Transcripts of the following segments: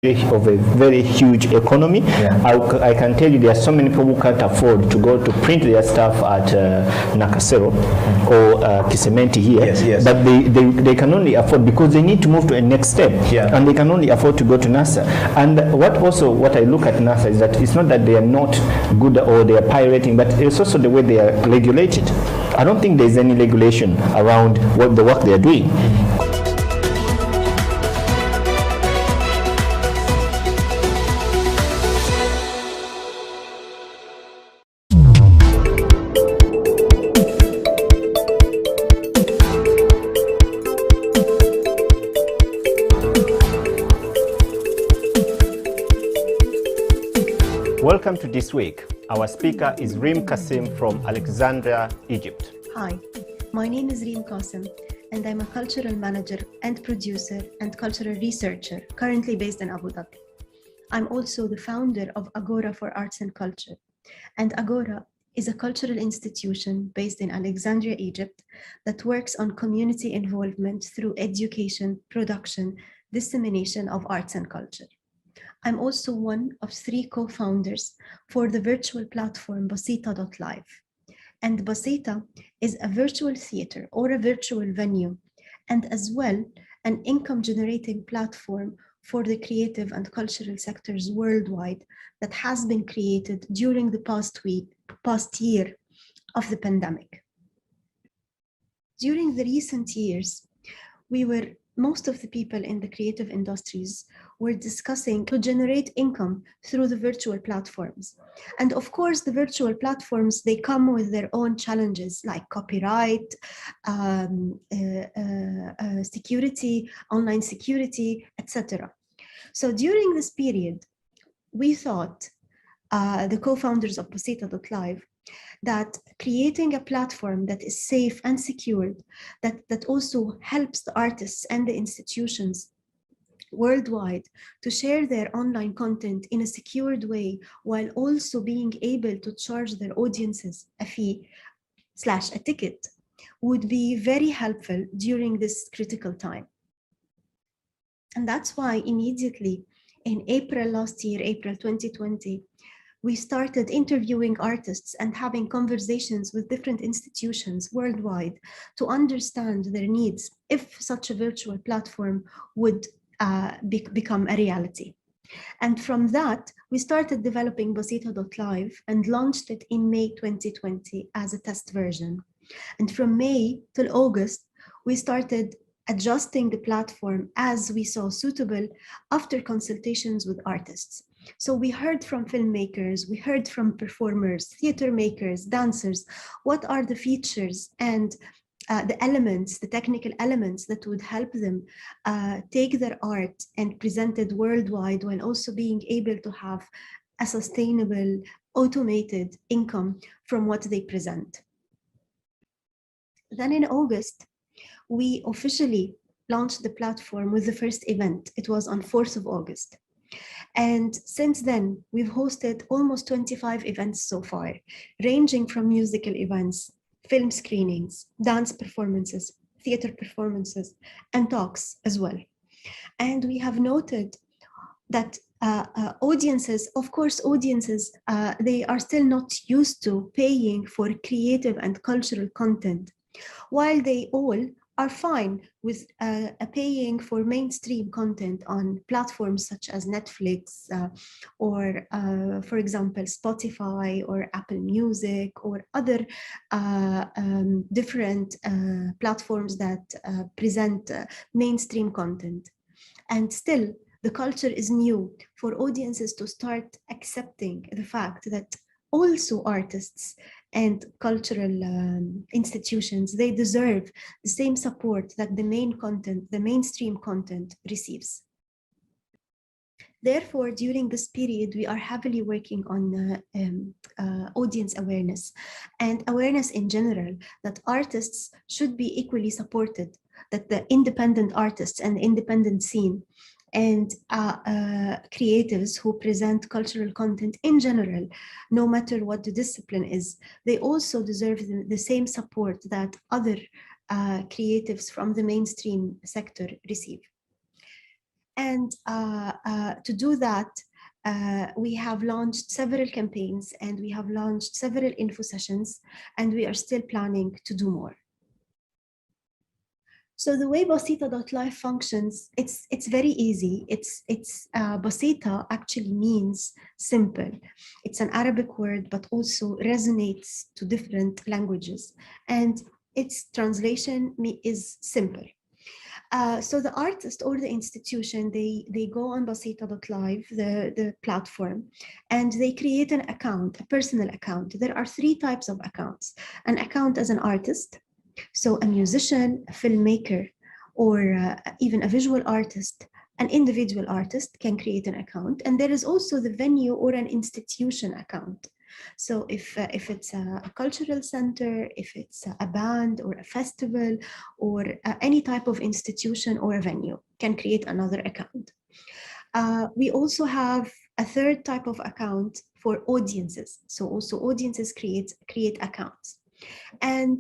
of a very huge economy. I can tell you there are so many people who can't afford to go to print their stuff at Nakasero or Kisementi here, but they can only afford because they need to move to a next step, and they can only afford to go to NASA. And what I look at NASA is that it's not that they are not good or they are pirating, but it's also the way they are regulated. I don't think there's any regulation around what the work they are doing. Welcome to This Week. Our speaker is Reem Kassim from Alexandria, Egypt. Hi, my name is Reem Kassim, and I'm a cultural manager and producer and cultural researcher currently based in Abu Dhabi. I'm also the founder of Agora for Arts and Culture. And Agora is a cultural institution based in Alexandria, Egypt, that works on community involvement through education, production, dissemination of arts and culture. I'm also one of 3 co-founders for the virtual platform Basita.live. And Basita is a virtual theater or a virtual venue, and as well an income-generating platform for the creative and cultural sectors worldwide that has been created during the past year of the pandemic. During the recent years, most of the people in the creative industries were discussing to generate income through the virtual platforms. And of course, the virtual platforms, they come with their own challenges like copyright, security, online security, etc. So during this period, we thought, the co-founders of Basita.live, that creating a platform that is safe and secured, that also helps the artists and the institutions worldwide to share their online content in a secured way, while also being able to charge their audiences a fee/a ticket, would be very helpful during this critical time. And that's why immediately in April last year, April 2020, we started interviewing artists and having conversations with different institutions worldwide to understand their needs if such a virtual platform would become a reality. And from that, we started developing Basita.live and launched it in May 2020 as a test version. And from May till August, we started adjusting the platform as we saw suitable after consultations with artists. So we heard from filmmakers, we heard from performers, theater makers, dancers, what are the features and the elements, the technical elements that would help them take their art and present it worldwide, while also being able to have a sustainable, automated income from what they present. Then in August, we officially launched the platform with the first event. It was on 4th of August. And since then, we've hosted almost 25 events so far, ranging from musical events, film screenings, dance performances, theater performances, and talks as well. And we have noted that audiences, they are still not used to paying for creative and cultural content, while they all are fine with paying for mainstream content on platforms such as Netflix or, for example, Spotify or Apple Music or other different platforms that present mainstream content. And still, the culture is new for audiences to start accepting the fact that also artists and cultural institutions, they deserve the same support that the mainstream content receives. Therefore, during this period, we are heavily working on audience awareness and awareness in general, that artists should be equally supported, that the independent artists and the independent scene and creatives who present cultural content in general, no matter what the discipline is, they also deserve the same support that other creatives from the mainstream sector receive. And to do that, we have launched several campaigns and we have launched several info sessions, and we are still planning to do more. So the way Basita.life functions, it's very easy. Basita actually means simple. It's an Arabic word, but also resonates to different languages. And its translation is simple. So the artist or the institution, they go on Basita.live, the platform, and they create an account, a personal account. There are 3 types of accounts. An account as an artist, so a musician, a filmmaker, or even a visual artist, an individual artist can create an account. And there is also the venue or an institution account. So if it's a cultural center, if it's a band or a festival, or any type of institution or a venue can create another account. We also have a 3rd type of account for audiences. So also audiences create accounts. And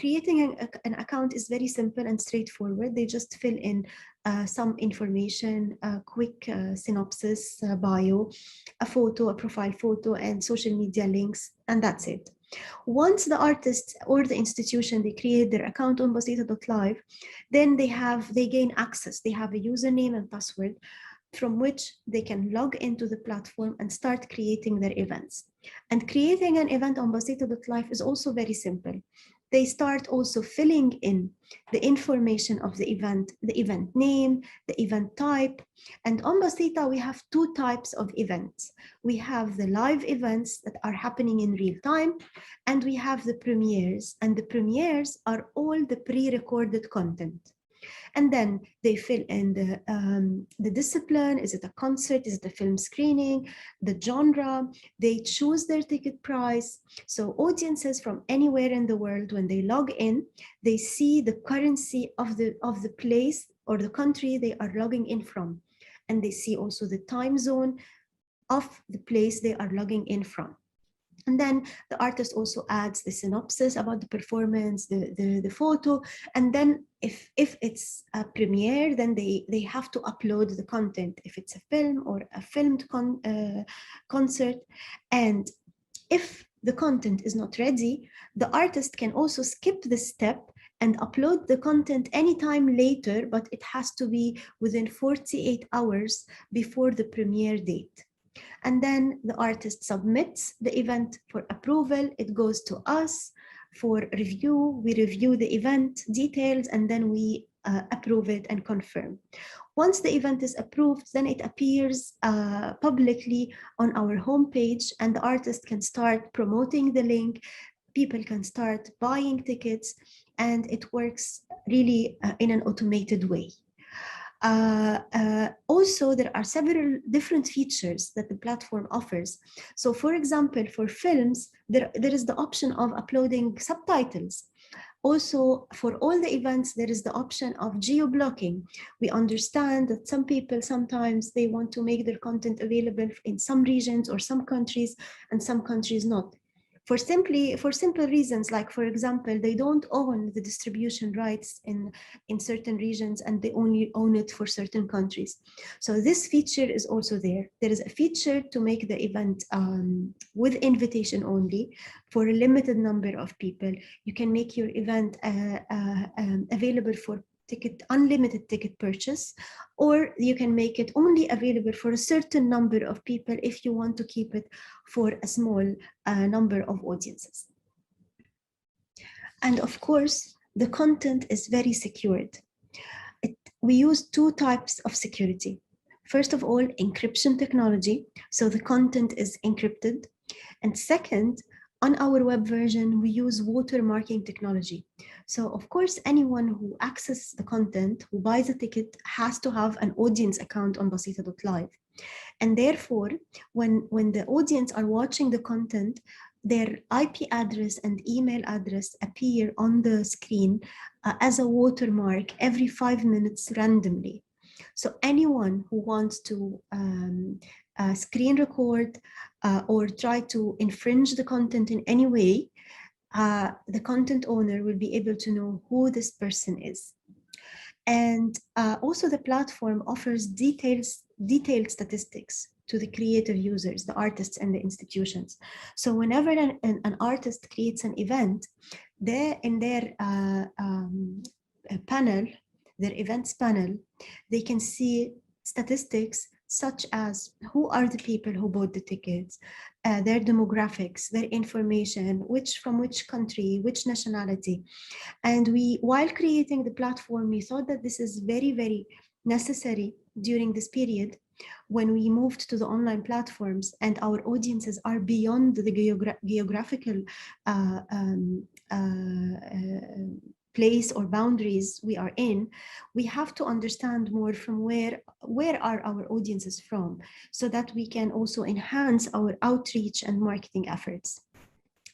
creating an account is very simple and straightforward. They just fill in some information, a quick synopsis, bio, a photo, a profile photo, and social media links, and that's it. Once the artist or the institution, they create their account on Basita.live, then they gain access. They have a username and password from which they can log into the platform and start creating their events. And creating an event on Basita.life is also very simple. They start also filling in the information of the event name, the event type. And on Basita, we have 2 types of events. We have the live events that are happening in real time, and we have the premieres. And the premieres are all the pre-recorded content. And then they fill in the discipline. Is it a concert? Is it a film screening? The genre. They choose their ticket price. So audiences from anywhere in the world, when they log in, they see the currency of the place or the country they are logging in from. And they see also the time zone of the place they are logging in from. And then the artist also adds the synopsis about the performance, the photo. And then if it's a premiere, then they have to upload the content, if it's a film or a filmed concert. And if the content is not ready, the artist can also skip this step and upload the content anytime later, but it has to be within 48 hours before the premiere date. And then the artist submits the event for approval. It goes to us for review. We review the event details, and then we approve it and confirm. Once the event is approved, then it appears publicly on our homepage, and the artist can start promoting the link. People can start buying tickets, and it works really in an automated way. Also, there are several different features that the platform offers. So for example, for films, there is the option of uploading subtitles. Also, for all the events, there is the option of geo-blocking. We understand that some people, sometimes they want to make their content available in some regions or some countries, and some countries not. For simple reasons, like for example, they don't own the distribution rights in certain regions, and they only own it for certain countries. So this feature is also there. There is a feature to make the event with invitation only for a limited number of people. You can make your event available for unlimited ticket purchase, or you can make it only available for a certain number of people if you want to keep it for a small number of audiences. And of course, the content is very secured. We use 2 types of security. First of all, encryption technology, so the content is encrypted. And second, on our web version, we use watermarking technology. So of course, anyone who accesses the content, who buys a ticket, has to have an audience account on Basita.live. And therefore, when the audience are watching the content, their IP address and email address appear on the screen as a watermark every 5 minutes randomly. So anyone who wants to screen record or try to infringe the content in any way, the content owner will be able to know who this person is. And also the platform offers detailed statistics to the creative users, the artists and the institutions. So whenever an artist creates an event, in their panel, their events panel, they can see statistics such as who are the people who bought the tickets, their demographics, their information, from which country, which nationality. And while creating the platform, we thought that this is very, very necessary during this period when we moved to the online platforms and our audiences are beyond the geographical place or boundaries we are in. We have to understand more from where are our audiences from, so that we can also enhance our outreach and marketing efforts.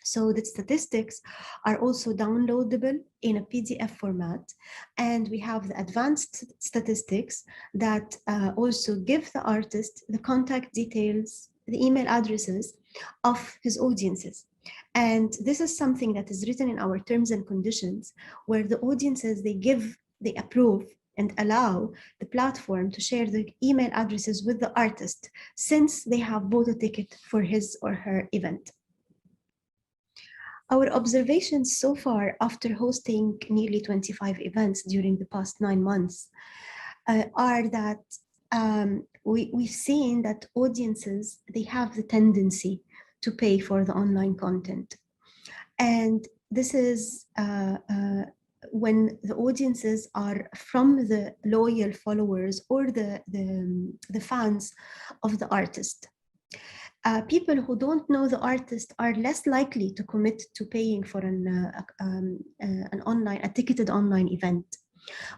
So the statistics are also downloadable in a PDF format, and we have the advanced statistics that also give the artist the contact details, the email addresses of his audiences. And this is something that is written in our terms and conditions, where the audiences, they approve and allow the platform to share the email addresses with the artist, since they have bought a ticket for his or her event. Our observations so far, after hosting nearly 25 events during the past 9 months, are that we've seen that audiences, they have the tendency to pay for the online content. And this is when the audiences are from the loyal followers or the fans of the artist. People who don't know the artist are less likely to commit to paying for a ticketed online event.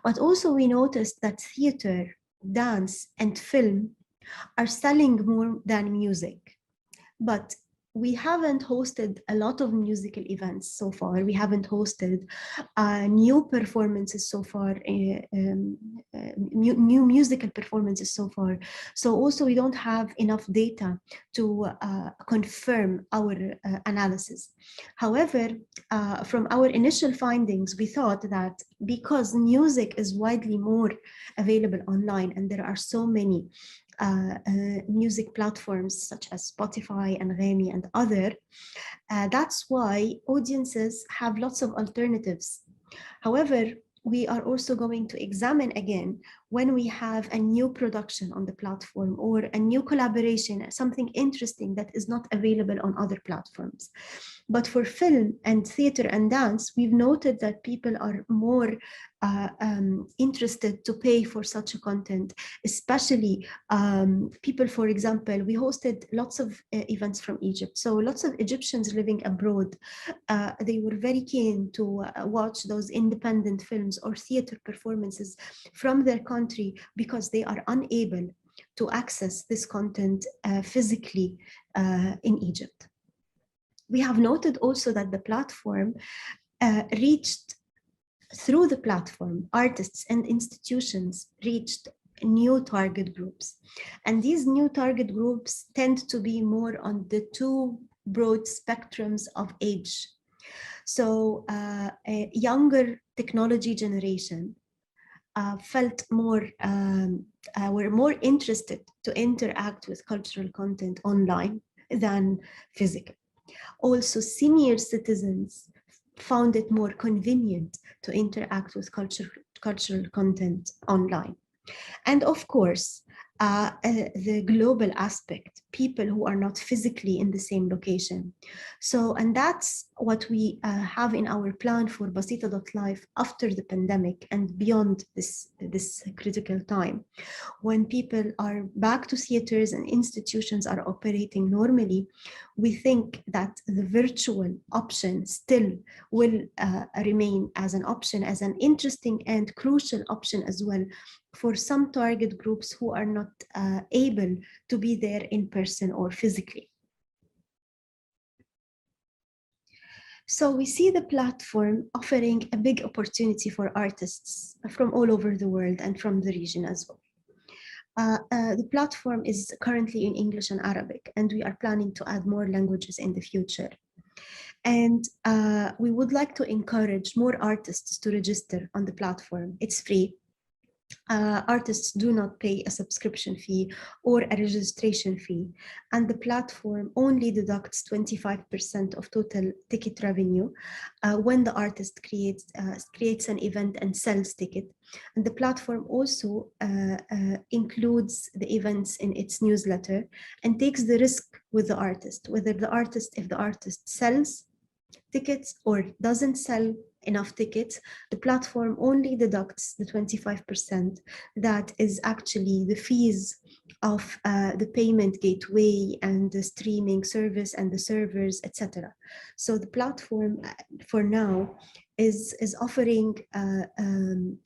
But also we noticed that theater, dance, and film are selling more than music. But we haven't hosted a lot of musical events so far. We haven't hosted new performances so far, new musical performances so far. So also we don't have enough data to confirm our analysis. However, from our initial findings, we thought that because music is widely more available online and there are so many music platforms such as Spotify and Anghami and other, that's why audiences have lots of alternatives. However, we are also going to examine again when we have a new production on the platform or a new collaboration, something interesting that is not available on other platforms. But for film and theater and dance, we've noted that people are more interested to pay for such a content, especially people, for example, we hosted lots of events from Egypt. So lots of Egyptians living abroad, they were very keen to watch those independent films or theater performances from their country because they are unable to access this content physically in Egypt. We have noted also that the platform through the platform, artists and institutions reached new target groups. And these new target groups tend to be more on the two broad spectrums of age. So a younger technology generation felt were more interested to interact with cultural content online than physical. Also, senior citizens found it more convenient to interact with cultural content online. And of course, the global aspect, people who are not physically in the same location. So, and that's what we have in our plan for Basita.life after the pandemic and beyond this critical time. When people are back to theaters and institutions are operating normally, we think that the virtual option still will remain as an option, as an interesting and crucial option as well for some target groups who are not able to be there in person or physically. So we see the platform offering a big opportunity for artists from all over the world and from the region as well. The platform is currently in English and Arabic, and we are planning to add more languages in the future. And we would like to encourage more artists to register on the platform. It's free. artists do not pay a subscription fee or a registration fee, and the platform only deducts 25% of total ticket revenue when the artist creates an event and sells ticket. And the platform also includes the events in its newsletter and takes the risk with the artist, if the artist sells tickets or doesn't sell enough tickets, the platform only deducts the 25% that is actually the fees of the payment gateway and the streaming service and the servers, etc. So the platform for now is offering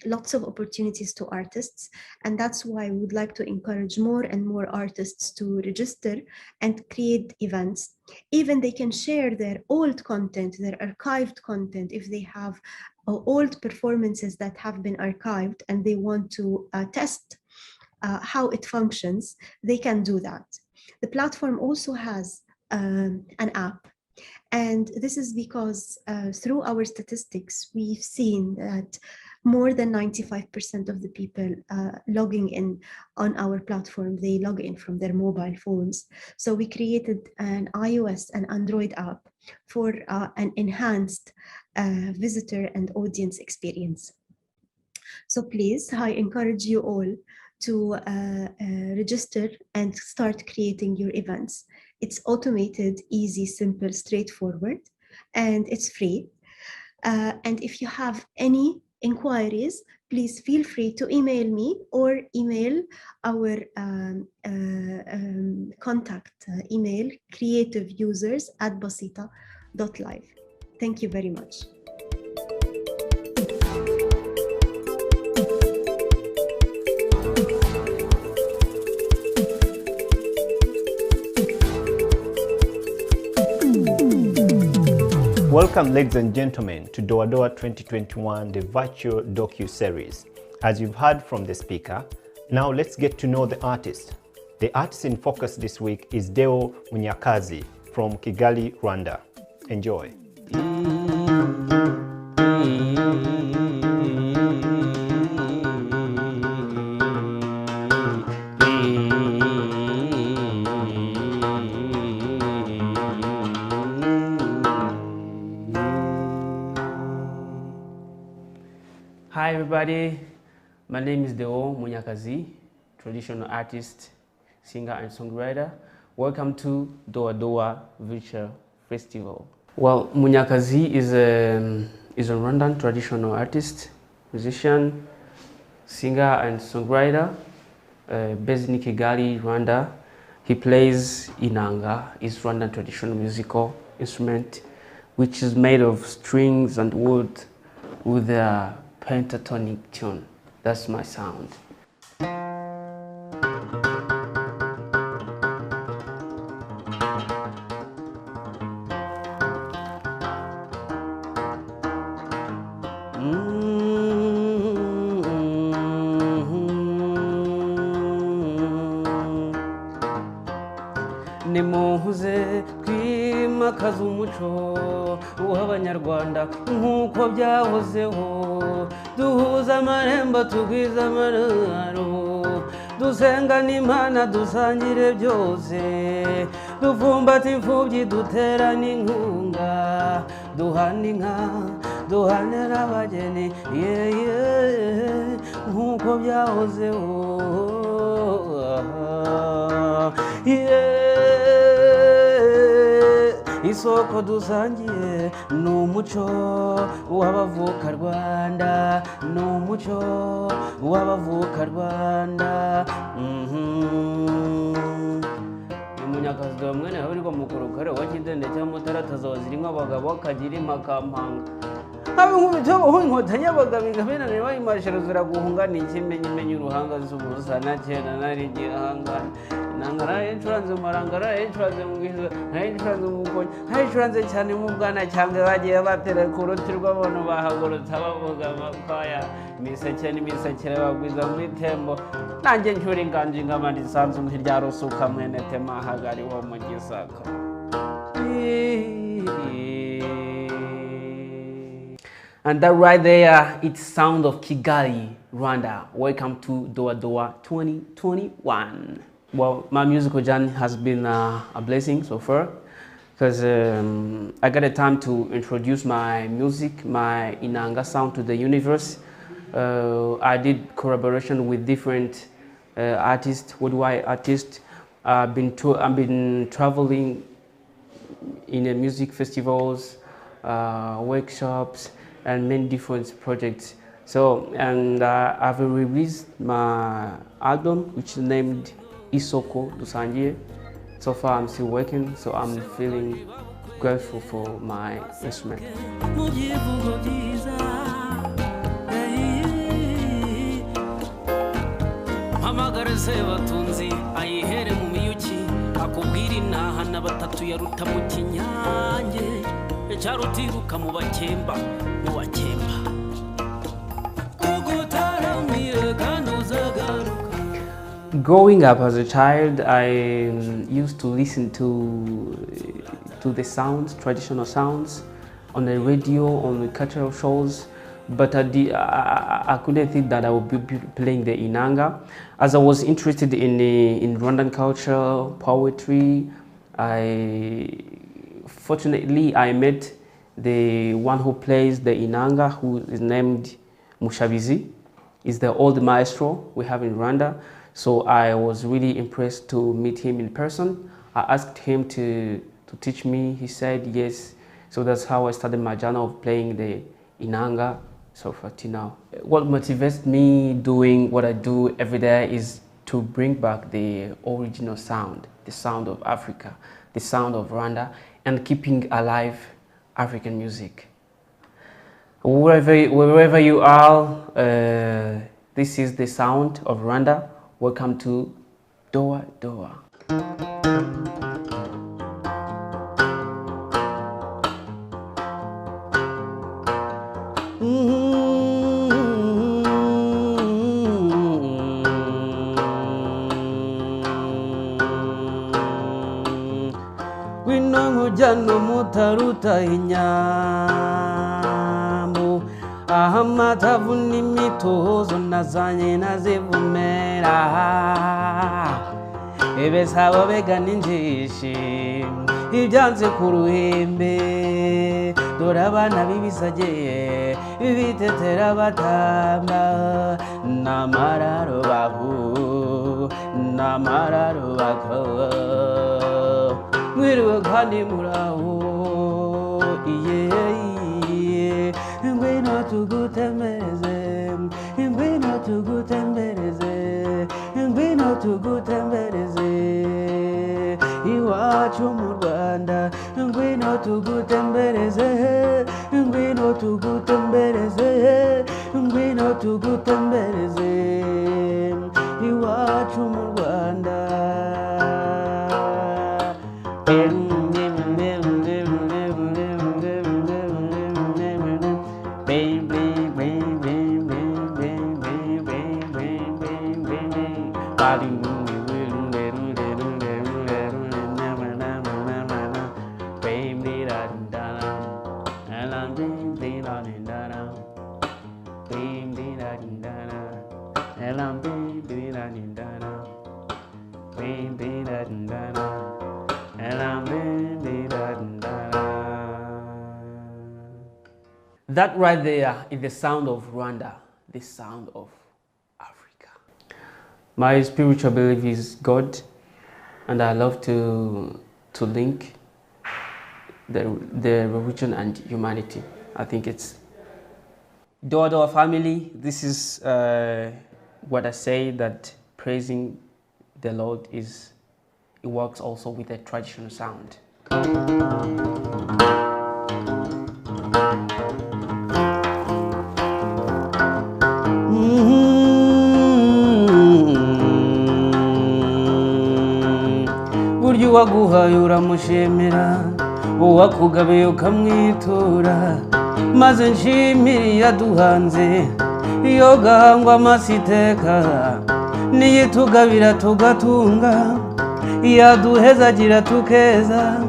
lots of opportunities to artists, and that's why we would like to encourage more and more artists to register and create events. Even they can share their old content, their archived content, if they have old performances that have been archived and they want to test how it functions, they can do that. The platform also has an app. And this is because through our statistics, we've seen that more than 95% of the people logging in on our platform, they log in from their mobile phones. So we created an iOS and Android app for an enhanced visitor and audience experience. So please, I encourage you all to register and start creating your events. It's automated, easy, simple, straightforward, and it's free. And if you have any inquiries, please feel free to email me or email our contact email, creativeusers@basita.live. Thank you very much. Welcome, ladies and gentlemen, to Doa Doa 2021, the virtual docu-series. As you've heard from the speaker, now let's get to know the artist. The artist in focus this week is Deo Munyakazi from Kigali, Rwanda. Enjoy. Hi everybody, my name is Deo Munyakazi, traditional artist, singer and songwriter. Welcome to Doa Doa Virtual Festival. Well, Munyakazi is a Rwandan traditional artist, musician, singer and songwriter, based in Kigali, Rwanda. He plays inanga, is Rwandan traditional musical instrument, which is made of strings and wood with a pentatonic tune. That's my sound. Nimuze kwimakaza umuco w'abanyarwanda nk'uko byahozeho, duhuza amarembo tugwiza amararo, dusenga n'Imana dusangire byose, dufumbata imfubyi dutera n'inkunga, duhana inka duhanira abageni, nk'uko byahozeho. Isoko dusangiye n'umuco w'abavuka Rwanda, n'umuco w'abavuka Rwanda. Munyakazi wa mwene haburiko mukuru kare wakidende cya mutarataza wazirimo abagabo akagira impakampanga. Habe nkubito ho inkotanyi abagabo ingabena bayimashira ziraguhunga n'ikimenyimenyi uruhanga zubuza na cyera nari gihangana. Nangara insurance marangara insurance mwiza insurance mukonyi insurance cyane mu bwana cyangwa bagiye batera ku ruti rw'abantu bahagurutsa bavuga makaya miseke n'imiseke bagwiza muri tembo nanjye ncyura inganje ingamandi sanzu nk'irya rusuka mwene tema hagari wo mu Gisaka. And that right there, it's sound of Kigali, Rwanda. Welcome to Doa Doa 2021. Well, my musical journey has been a blessing so far, because I got a time to introduce my music, my Inanga sound to the universe. I did collaboration with different artists, worldwide artists. I've been traveling in music festivals, workshops, and many different projects. So, and I've released my album, which is named Isoko Dusangiye. So far, I'm still working, so I'm feeling grateful for my instrument. Growing up as a child, I used to listen to the sounds, traditional sounds, on the radio, on the cultural shows, but I couldn't think that I would be playing the Inanga. As I was interested in Rwandan culture, poetry, fortunately I met the one who plays the Inanga, who is named Mushabizi. Is the old maestro we have in Rwanda. So I was really impressed to meet him in person. I asked him to teach me. He said yes. So that's how I started my journey of playing the Inanga so far till now. What motivates me doing what I do every day is to bring back the original sound, the sound of Africa, the sound of Rwanda, and keeping alive African music. Wherever you are, this is the sound of Rwanda. Welcome to Doa Doa. Winongo jano mutaruta inyambo ahamata vuni mitozo nazanye nazivumera ebesabo begana injishi ibyanze ku ruhembe dore abana bibisage bitetera batamba namararo bahu namararo bako mwiriwe kandi muraho iye ngwino tugutembereze ngwino tugutembereze ngwino tugutembereze iwacu mu Rwanda ngwino tugutembereze ngwino tugutembereze ngwino tugutembereze iwacu mu Rwanda. That right there is the sound of Rwanda, the sound of Africa. My spiritual belief is God, and I love to link the religion and humanity. I think it's Doa Doa family. This is what I say, that praising the Lord it works also with a traditional sound. Buryo waguhaye uramushimira, uwakugabiye ukamwitura, maze nshimire yaduhanze iyo gahangwa amasiteka, niyitugabira tugatunga, yaduhezagira tukeza,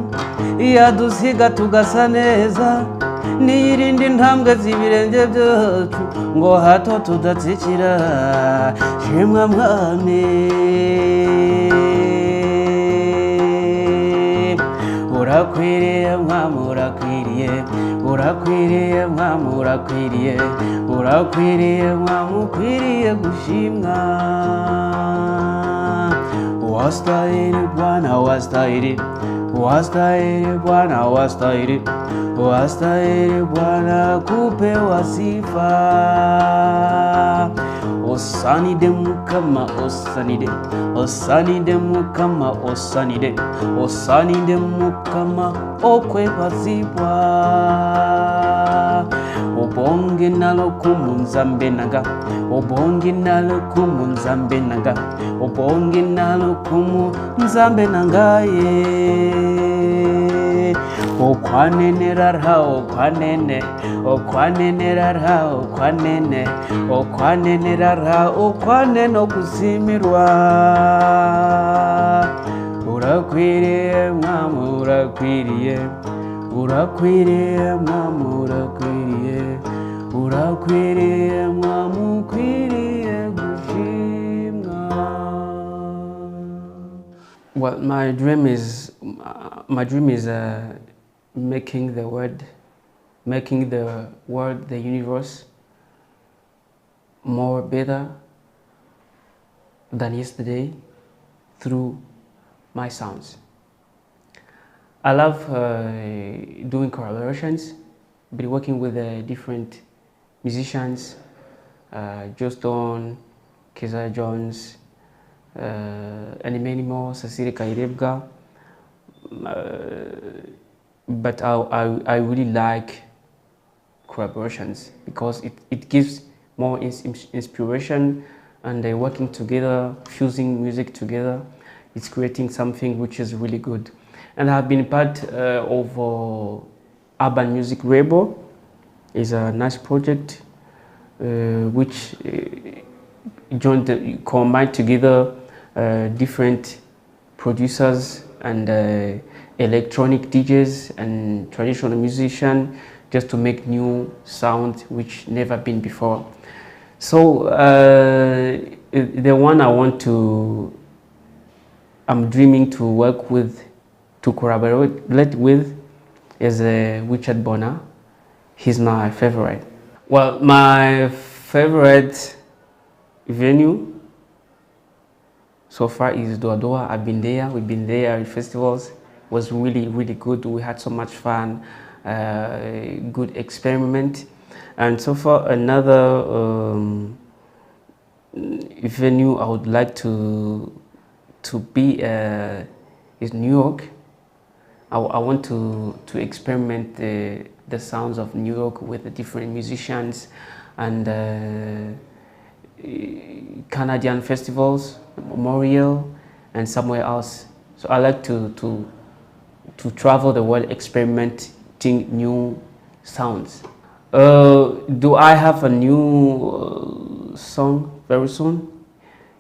yadusiga tugasa neza, niyirinde intambwe z'ibirenge byacu ngo hato tudatsikira shimwa mwami urakwiriye mwami urakwiriye urakwiriye mwami urakwiriye urakwiriye mwami ukwiriye gushimwa wastahili Bwana wastahili wastahili Bwana wastahili wastahili Bwana kupewa sifa osanide mukama osanide osanide mukama osanide osanide mukama okwebazibwa obonge nalo kumunzambe naga obonge nalo kumunzambe naga obonge nalo kumunzambe nangaye okwanenera ra okwanene okwanenera ra okwanene okwanenera ra okwanene okuzimirwa urakwiriye mwami urakwiriye urakwiriye mwami urakwiriye urakwiriye mwami ukwiriye gushimwa. Well, my dream is making the world, the universe more better than yesterday through my sounds. I love doing collaborations, been working with different musicians, Juston, Keza Jones, and many more, Cecilia Kairebga. But I really like collaborations because it gives more inspiration, and working together, fusing music together, it's creating something which is really good. And I've been part of Urban Music Label. It's a nice project which combined together different producers and electronic DJs and traditional musicians just to make new sounds which never been before. So the one I'm dreaming to work with, to collaborate with, is Richard Bona. He's my favorite. Well, my favorite venue so far is Doa Doa. I've been there. We've been there at festivals. It was really, really good. We had so much fun. Good experiment. And so far, another venue I would like to be is New York. I want to experiment the sounds of New York with the different musicians and Canadian festivals, Memorial, and somewhere else. So I like to travel the world experimenting new sounds. Do I have a new song very soon?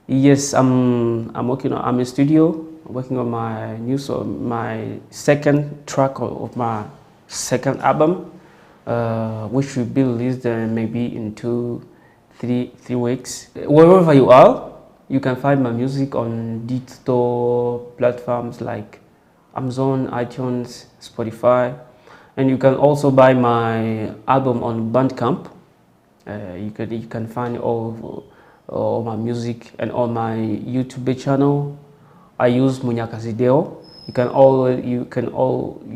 Yes, I'm working on. I'm in studio. I'm working on my new song, my second track of my second album, which will be released maybe in 2-3 weeks. Wherever you are, you can find my music on digital platforms like Amazon, iTunes, Spotify, and you can also buy my album on Bandcamp. You can find all my music and on my YouTube channel. I use Munyakazi Deo. You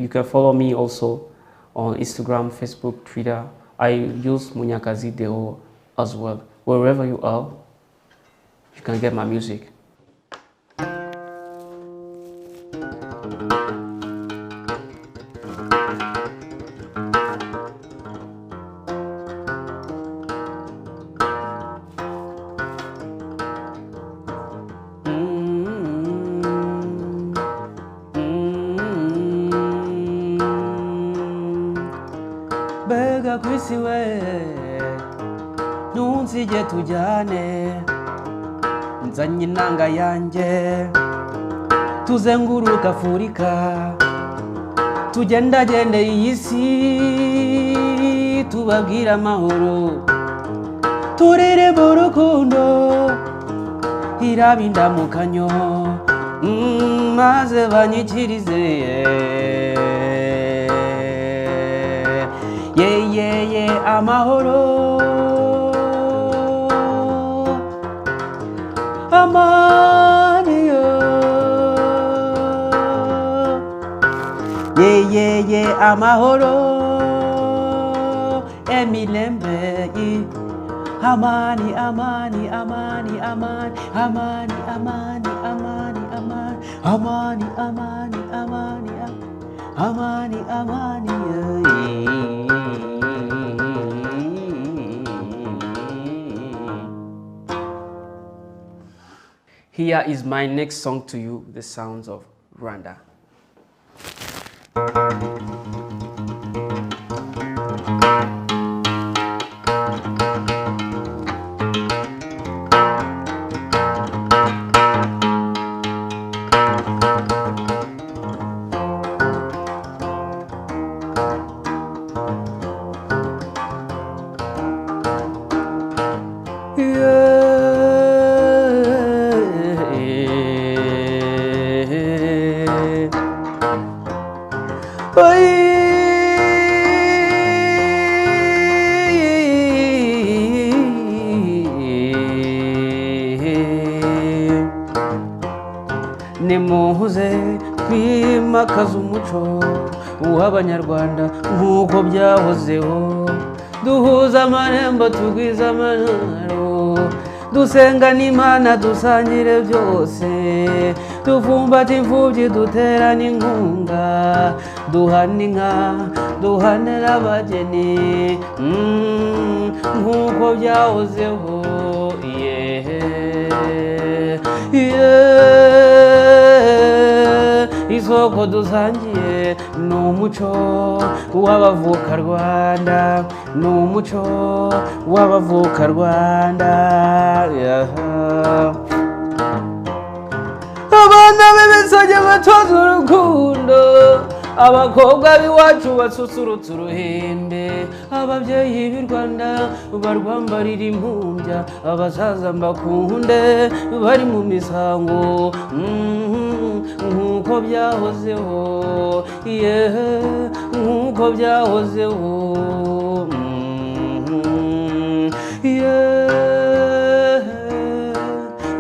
can follow me also on Instagram, Facebook, Twitter. I use Munyakazi Deo as well. Wherever you are, you can get my music. Bega kwisiwe nunzije tujyane nzanye inanga yanjye tuzenguruka Afurika tugendagende iyi si tubabwira amahoro turerebe urukundo iraba indamukanyo maze banyikirize ye amahoro amani ye amahoro emilembe amani amani amani amani amani amani amani amani amani amani amani amani amani Here is my next song to you, The Sounds of Rwanda. Nimuze twimakaza umuco w'abanyarwanda nk'uko byahozeho duhuza amarembo tugwiza amanaro dusenga n'Imana dusangire byose tuvumbata imfubyi duterana inkunga duhana inka duhanira abageni nk'uko byahozeho isoko dusangiye ni umuco w'abavuka Rwanda ni umuco w'abavuka Rwanda abana b'ibisage batoza urukundo abakobwa b'iwacu basusurutsa uruhembe ababyeyi b'i Rwanda barwambarira impumbya abasaza mbakunde bari mu misango nk'uko byahozeho nk'uko byahozeho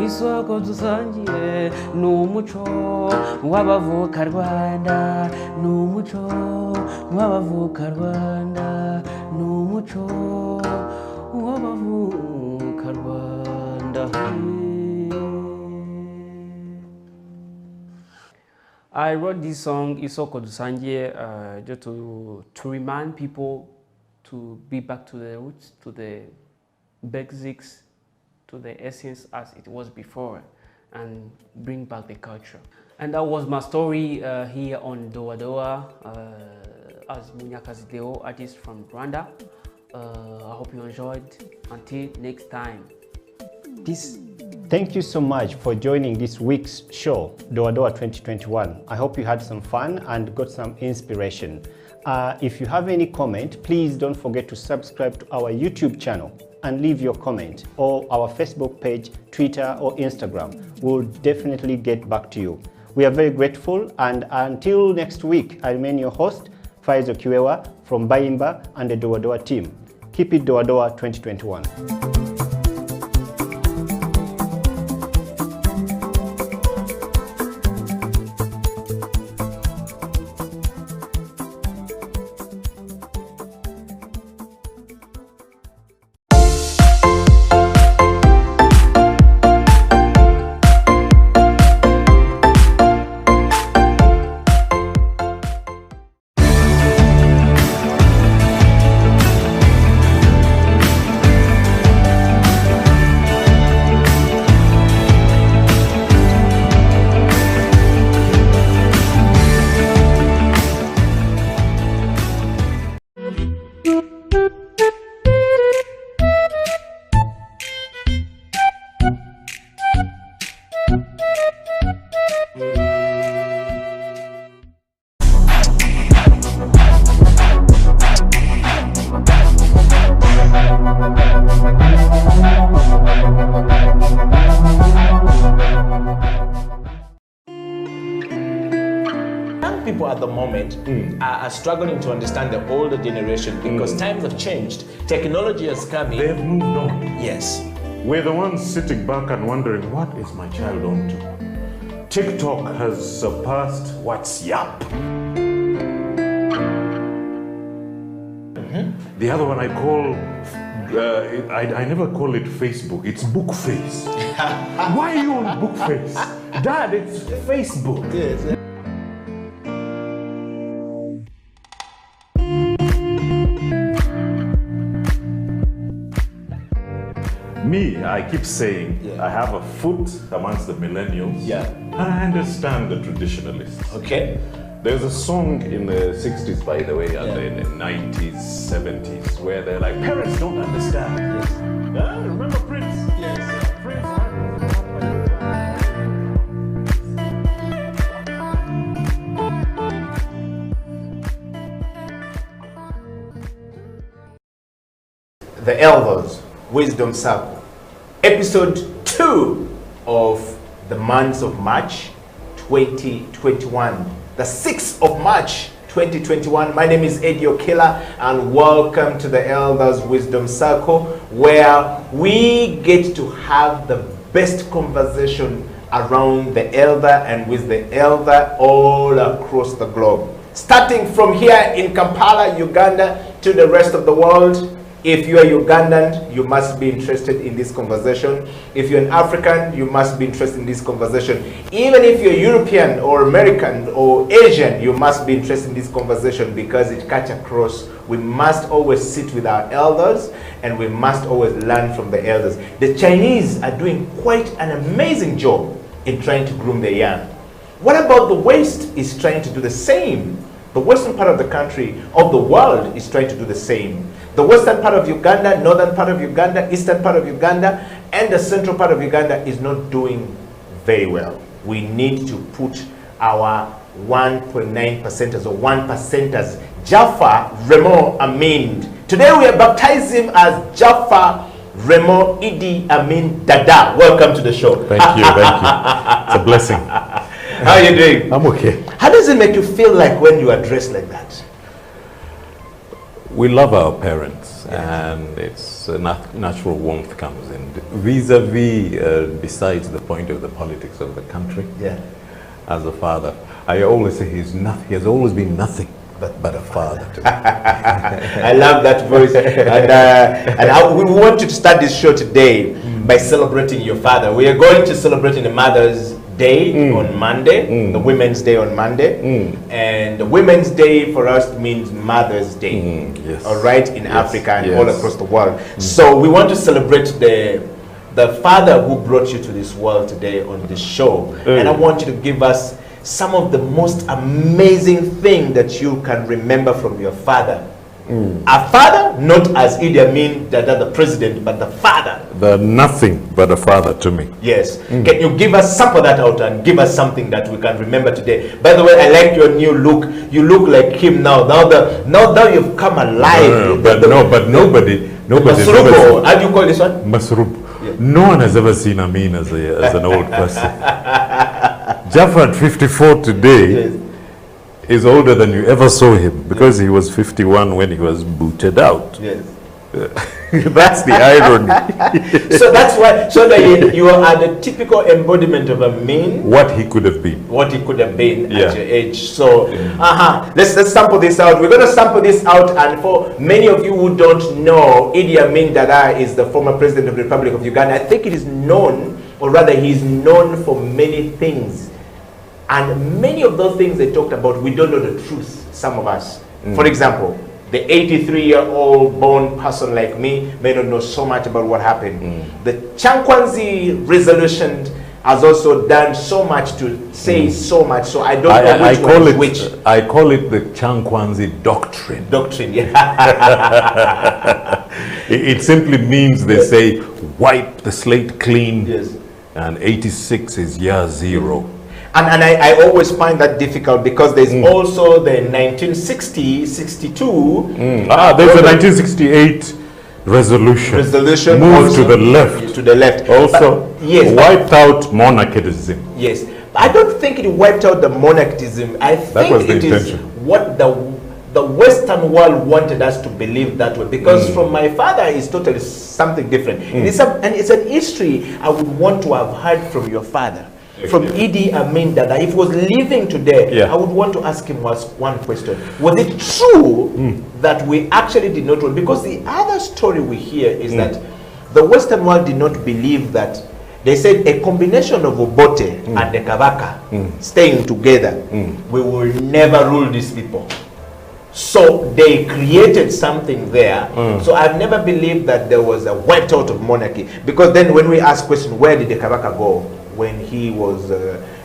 isoko dusangiye ni umuco w'abavuka Rwanda ni umuco w'abavuka Rwanda ni umuco w'abavuka Rwanda. I wrote this song Isoko Dusangiye just to remind people to be back to the roots, to the basics, to the essence as it was before, and bring back the culture. And that was my story here on Doa Doa as Munyakazi Deo, artist from Rwanda. I hope you enjoyed. Until next time. Peace. Thank you so much for joining this week's show, Doa Doa 2021. I hope you had some fun and got some inspiration. If you have any comment, please don't forget to subscribe to our YouTube channel and leave your comment, or our Facebook page, Twitter or Instagram. We'll definitely get back to you. We are very grateful, and until next week, I remain your host, Faizo Kiwewa from Bayimba and the Doa Doa team. Keep it Doa Doa 2021. people at the moment are struggling to understand the older generation because times have changed. Technology has come in. They've moved on. Yes. We're the ones sitting back and wondering, what is my child on to? TikTok has surpassed WhatsApp. The other one I call, I never call it Facebook, it's Bookface. Why are you on Bookface? Dad, it's Facebook. Yes. Me, I keep saying, I have a foot amongst the millennials. Yeah. And I understand the traditionalists. Okay. There's a song in the 60s, by the way, and in the 90s, 70s, where they're like, parents don't understand. Yes. Remember Prince? Yes. Prince. The Elders Wisdom Circle, episode 2 of the month of March 2021, the 6th of March 2021. My name is Eddie Okela and welcome to the Elders Wisdom Circle, where we get to have the best conversation around the elder and with the elder all across the globe. Starting from here in Kampala, Uganda, to the rest of the world. If you are Ugandan, you must be interested in this conversation. If you're an African, you must be interested in this conversation. Even if you're European or American or Asian, you must be interested in this conversation because it cuts across. We must always sit with our elders and we must always learn from the elders. The Chinese are doing quite an amazing job in trying to groom the young. What about the West is trying to do the same? The western part of the country, of the world, is trying to do the same. The western part of Uganda, northern part of Uganda, eastern part of Uganda, and the central part of Uganda is not doing very well. We need to put our 1.9%ers or 1%ers, Jaffa Raymond Amin. Today we are baptizing him as Jaffa Raymond Idi Amin Dada. Welcome to the show. Thank you, thank you. It's a blessing. How are you doing? I'm okay. How does it make you feel like when you are dressed like that? We love our parents, and it's a natural warmth comes in. Vis-a-vis, besides the point of the politics of the country, as a father, I always say he has always been nothing but a father to me. I love that voice. And we want you to start this show today by celebrating your father. We are going to celebrate the Mother's Day on Monday, the Women's Day on Monday, and the Women's Day for us means Mother's Day, all right, in Africa and all across the world. So we want to celebrate the father who brought you to this world today on this show, and I want you to give us some of the most amazing thing that you can remember from your father. A father, not as Idi Amin Dada, the president, but the father. The nothing but a father to me. Yes. Can you give us sample that out and give us something that we can remember today? By the way, I like your new look. You look like him now. Now you've come alive. But nobody. Masrubo. How do you call this one? Masrub. Yeah. No one has ever seen Amin as an old person. Jaffa at 54 today is older than you ever saw him because he was 51 when he was booted out. Yes. That's the irony. So that's why, so that you are the typical embodiment of Amin. What he could have been. What he could have been at your age. So, let's sample this out. We're going to sample this out, and for many of you who don't know, Idi Amin Dada is the former president of the Republic of Uganda. I think it is known, or rather he is known for many things. And many of those things they talked about, we don't know the truth, some of us. For example, the 83-year-old born person like me may not know so much about what happened. The Chankwanzi resolution has also done so much to say so much, so I don't know which one is which. I call it the Chankwanzi doctrine. Doctrine, It simply means they say, wipe the slate clean, and 86 is year zero. And I always find that difficult because there's also the 1960, 62. There's a 1968 resolution. Moved to the left. To the left. Also but, wiped out monarchism. Yes. I don't think it wiped out the monarchism. I think it is what the Western world wanted us to believe that way, because from my father is totally something different. And it's an history I would want to have heard from your father. From Idi Amin Dada, if he was living today, I would want to ask him one question. Was it true that we actually did not rule? Because the other story we hear is that the Western world did not believe that. They said a combination of Obote and the Kabaka staying together, we will never rule these people. So they created something there. So I've never believed that there was a wiped out of monarchy. Because then when we ask question, where did the Kabaka go when he was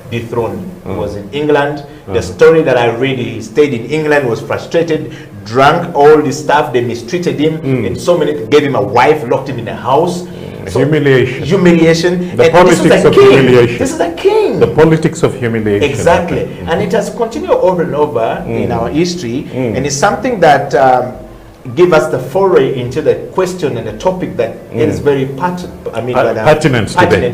dethroned? He was in England. The story that I read, he stayed in England, was frustrated, drank all this stuff, they mistreated him, and so many, gave him a wife, locked him in a house. So humiliation. The politics of humiliation. This is a king. The politics of humiliation. Exactly. And it has continued over and over in our history, and it's something that give us the foray into the question and the topic that is very pertinent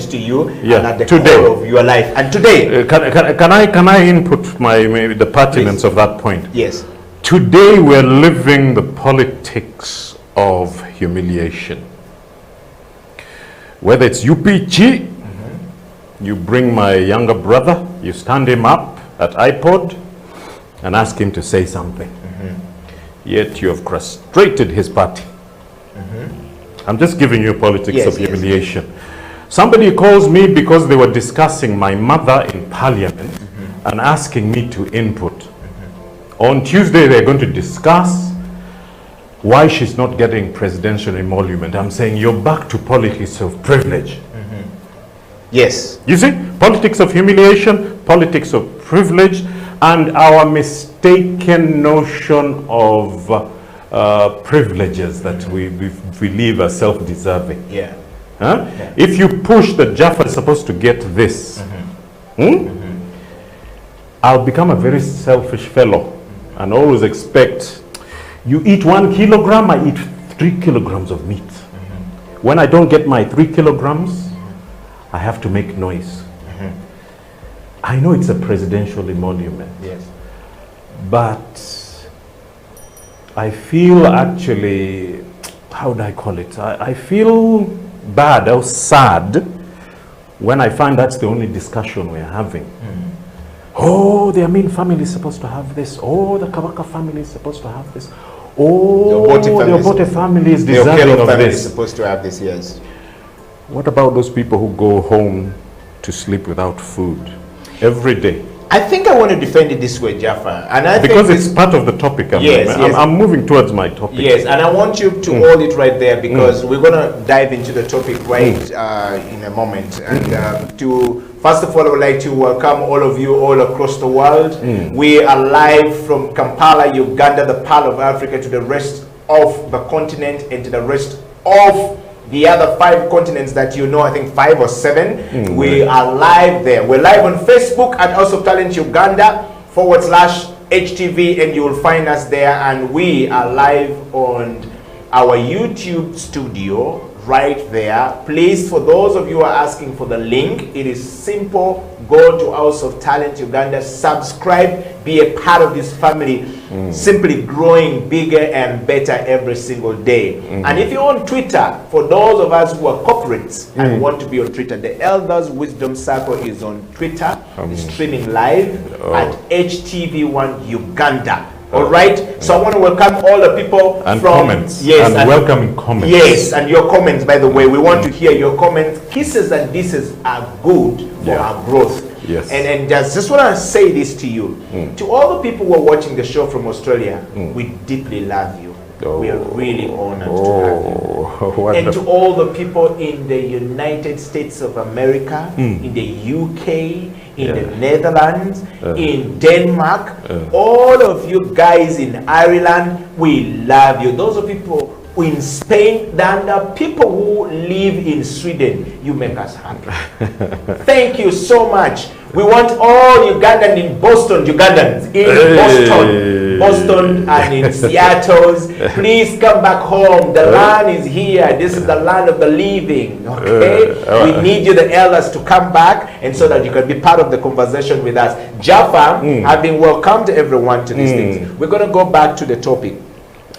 to you and at the core of your life. And today, can I input the pertinence of that point? Yes. Today we're living the politics of humiliation. Whether it's UPG, you bring my younger brother, you stand him up at iPod and ask him to say something. Yet you have frustrated his party. I'm just giving you politics of humiliation. Somebody calls me because they were discussing my mother in parliament and asking me to input. On Tuesday, they're going to discuss why she's not getting presidential emolument. I'm saying you're back to politics of privilege. Yes. You see, politics of humiliation, politics of privilege, and our mistaken notion of privileges that we believe are self-deserving. If you push that Jaffa is supposed to get this, I'll become a very selfish fellow and always expect, you eat 1 kilogram, I eat 3 kilograms of meat. When I don't get my 3 kilograms, I have to make noise. I know it's a presidential emolument, but I feel actually, how do I call it? I feel bad or sad when I find that's the only discussion we're having. Oh, the Amin family is supposed to have this. Oh, the Kabaka family is supposed to have this. Oh, the Obote family is deserving of this. Is supposed to have this, yes. What about those people who go home to sleep without food every day? I think I want to defend it this way, Jaffa. And because it's part of the topic. I'm moving towards my topic. Yes, and I want you to hold it right there, because we're going to dive into the topic in a moment. And first of all, I would like to welcome all of you all across the world. We are live from Kampala, Uganda, the Pearl of Africa, to the rest of the continent and to the rest of the other 5 continents that you know, I think 5 or 7. We are live there. We're live on Facebook at House of Talent Uganda /HTV, and you will find us there. And we are live on our YouTube studio right there. Please, for those of you who are asking for the link, it is simple. Go to House of Talent Uganda, subscribe, be a part of this family, simply growing bigger and better every single day. And if you're on Twitter, for those of us who are corporates and want to be on Twitter, the Elders Wisdom Circle is on Twitter, streaming live at HTV1 Uganda. All right, so I want to welcome all the people and from comments. Yes, and welcoming comments. Yes, and your comments, by the way, we want to hear your comments. Kisses and disses are good for our growth. Yes, and just want to say this to you, to all the people who are watching the show from Australia, we deeply love you. We are really honored to have you. And to all the people in the United States of America, in the UK, in the Netherlands, in Denmark, all of you guys in Ireland, we love you. Those are people in Spain, and the people who live in Sweden, you make us happy. Thank you so much. We want all Ugandans in Boston, Ugandans in Boston, in Boston and in Seattle's, please come back home. The land is here. This is the land of the living. Okay? We need you, the elders, to come back, and so that you can be part of the conversation with us. Jaffa, having welcomed everyone to these things, we're going to go back to the topic.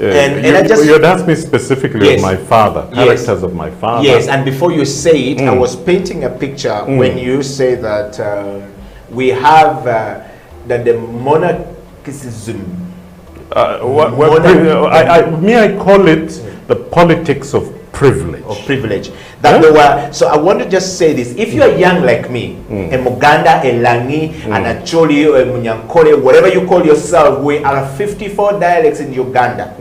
And you had asked me specifically of my father, characters of my father. Yes, and before you say it, I was painting a picture when you say that we have that the monarchism. I call it the politics of privilege. That there were, so I want to just say this. If you are young like me, a Muganda, a Langi, and a Choli, a Munyankole, whatever you call yourself, we are 54 dialects in Uganda.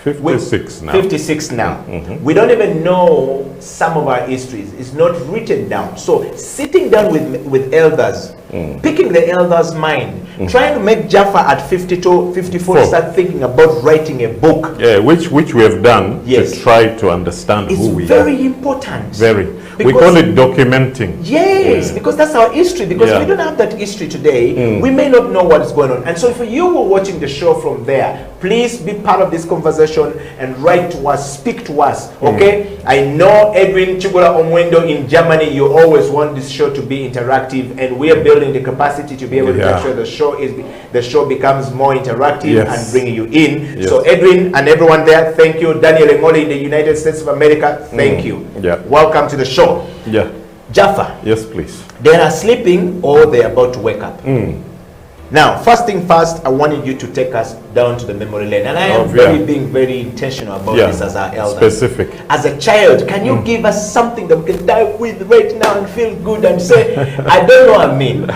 56 now. 56 now. We don't even know some of our histories. It's not written down. So sitting down with elders, picking the elders' mind, trying to make Jaffa at 52, 54 start thinking about writing a book. Yeah, which we have done to try to understand who we are. It's very important. Very. We call it documenting. Yes, because that's our history. Because we don't have that history today, we may not know what is going on. And so if you were watching the show from there, please be part of this conversation and write to us, speak to us, okay? I know Edwin Chugula Omwendo in Germany, you always want this show to be interactive, and we are building the capacity to be able to make sure the show becomes more interactive and bringing you in. So Edwin and everyone there, thank you. Daniel Engoli in the United States of America, thank you. Welcome to the show. Jaffa. Yes, please. They are sleeping or they're about to wake up. Now, first thing first, I wanted you to take us down to the memory lane. And I am being very intentional about this as our elder. Specific. As a child, can you give us something that we can dive with right now and feel good and say, I don't know what I mean.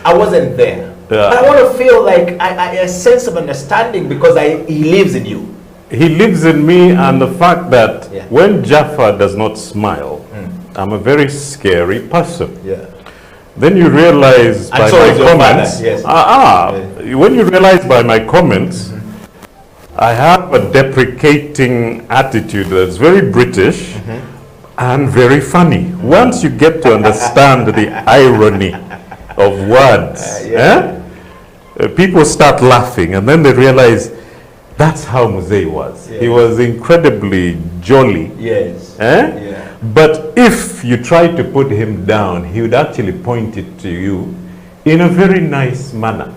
I wasn't there. But I want to feel like a sense of understanding because he lives in you. He lives in me, and the fact that when Jaffa does not smile, I'm a very scary person. Then you realize by my comments, when you realize by my comments, I have a deprecating attitude that's very British and very funny. Once you get to understand the irony of words, people start laughing, and then they realize that's how Mzee was. He was incredibly jolly. But if you try to put him down, he would actually point it to you in a very nice manner.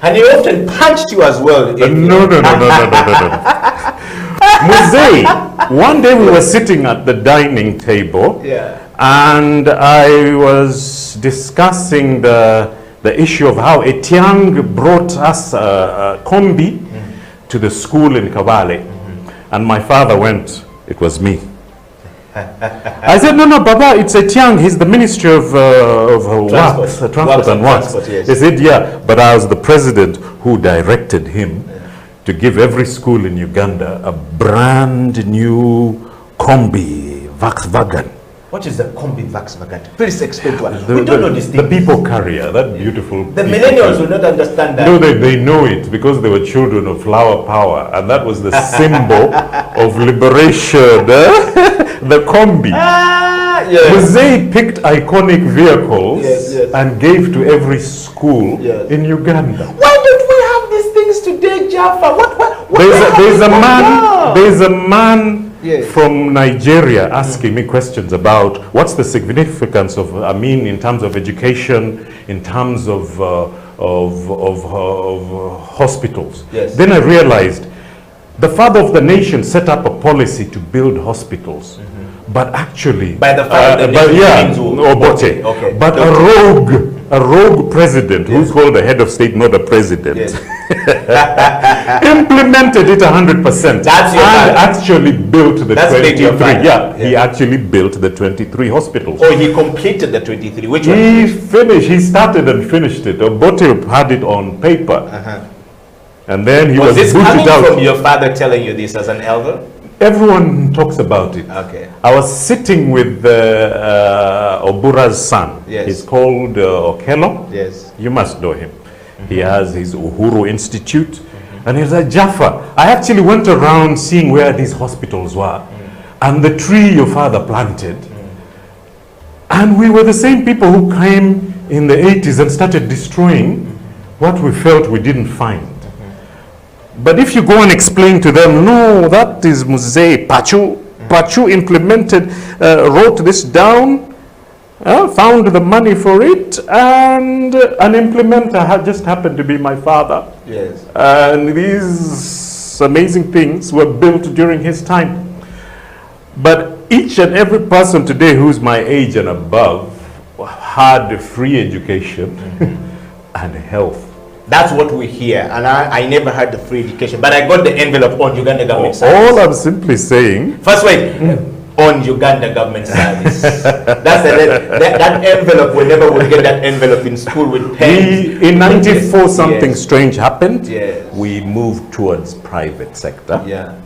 And he often punched you as well. No. Mzee, one day we were sitting at the dining table, and I was discussing the issue of how Etiang brought us a kombi to the school in Kabale. And my father went, it was me. I said, no, Baba, it's Etiang. He's the Ministry of Transport and Works. He said, yeah, but I was the president who directed him to give every school in Uganda a brand new kombi Volkswagen. What is the kombi Volkswagen? Please explain to us. We don't know this thing. The people carrier, that beautiful. The millennials will not understand that. No, they know it because they were children of flower power, and that was the symbol of liberation. The kombi. Mzee picked iconic vehicles and gave to every school in Uganda. Why don't we have these things today, Jaffa? There's a man from Nigeria asking me questions about what's the significance of, in terms of education, in terms of hospitals. Then I realized the father of the nation set up a policy to build hospitals. But actually, by the father of the nation, Obote. But a rogue president who's called the head of state, not a president, implemented it 100%. That's your and actually built the 23. He actually built the 23 hospitals. Oh, he completed the 23. Which one? He started and finished it. Obote had it on paper. And then he was this booted coming out. From your father telling you this as an elder? Everyone talks about it. I was sitting with Obura's son. He's called Okello. You must know him. He has his Uhuru Institute. And he's like, Jaffa, I actually went around seeing where these hospitals were. And the tree your father planted. And we were the same people who came in the 80s and started destroying what we felt we didn't find. But if you go and explain to them, no, that is Muzee, Pachu implemented, wrote this down, found the money for it, and an implementer just happened to be my father. Yes. And these amazing things were built during his time. But each and every person today who's my age and above had free education and health. That's what we hear, and I never had the free education, but I got the envelope on Uganda government service. All I'm simply saying... First, wait, on Uganda government service. That envelope, whenever we get that envelope in school with pens. In 94, something yes. strange happened. Yes. We moved towards private sector. Yeah.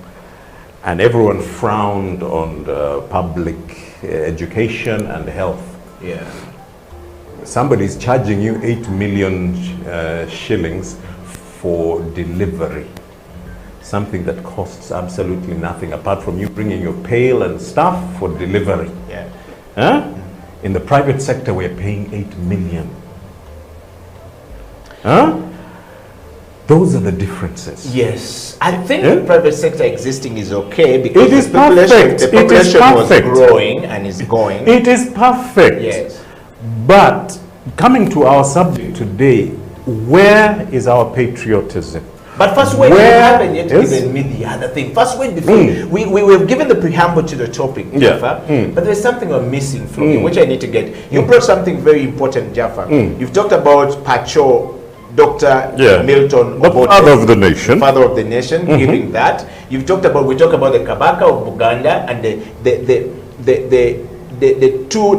And everyone frowned on the public education and health. Yeah. Somebody's charging you 8 million shillings for delivery. Something that costs absolutely nothing apart from you bringing your pail and stuff for delivery. Yeah. Huh? In the private sector, we're paying 8 million. Huh? Those are the differences. Yes, I think the private sector existing is okay because it is the population, perfect. the population was perfect. growing and is going. It is perfect. Yes. But coming to our subject today, where is our patriotism? But first, wait, you haven't yet given me the other thing. First, wait, before we've given the preamble to the topic, Jaffa, but there's something I'm missing from you, which I need to get. You brought something very important, Jaffa. You've talked about Pacho, Dr. Milton the father of the nation. Father of the nation, giving that. You've talked about, we talk about the Kabaka of Buganda and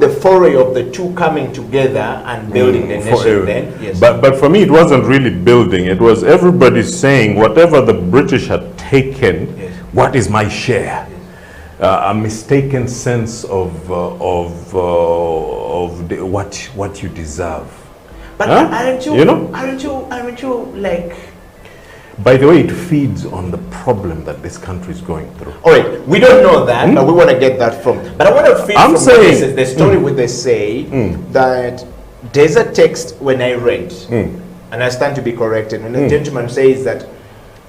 the foray of the two coming together and building the nation then. Yes. But for me, it wasn't really building. It was everybody saying whatever the British had taken, what is my share? A mistaken sense of what you deserve. But aren't you like... By the way, it feeds on the problem that this country is going through. All right, we don't know that, but we want to get that from. But I want to feed from saying, the story where they say that there's a text when I read, and I stand to be corrected, when the gentleman says that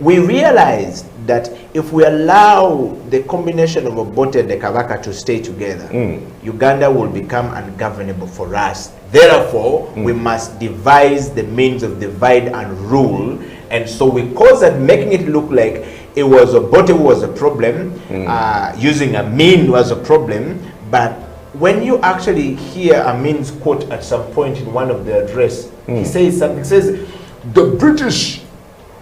we realized that if we allow the combination of Obote and the Kabaka to stay together, Uganda will become ungovernable for us. Therefore, we must devise the means of divide and rule. And so we caused that, making it look like it was Obote who was a problem, using Amin was a problem. But when you actually hear Amin's quote at some point in one of the address, he says something, he says, the British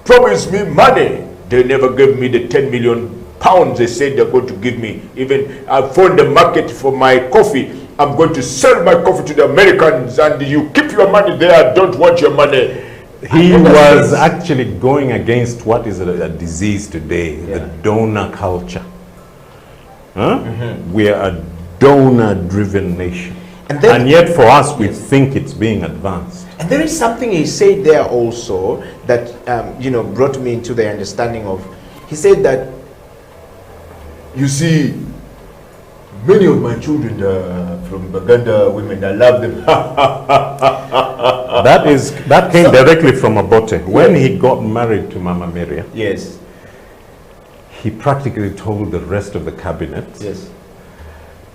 promised me money. They never gave me the 10 million pounds they said they're going to give me. Even I found the market for my coffee. I'm going to sell my coffee to the Americans and you keep your money there. I don't want your money. He was actually going against what is a disease today, the donor culture. We are a donor-driven nation. And yet for us, we think it's being advanced. And there is something he said there also that, brought me into the understanding of, he said that, you see, many of my children are from Baganda women, I love them. that came directly from Obote. When he got married to Mama Maria, he practically told the rest of the cabinet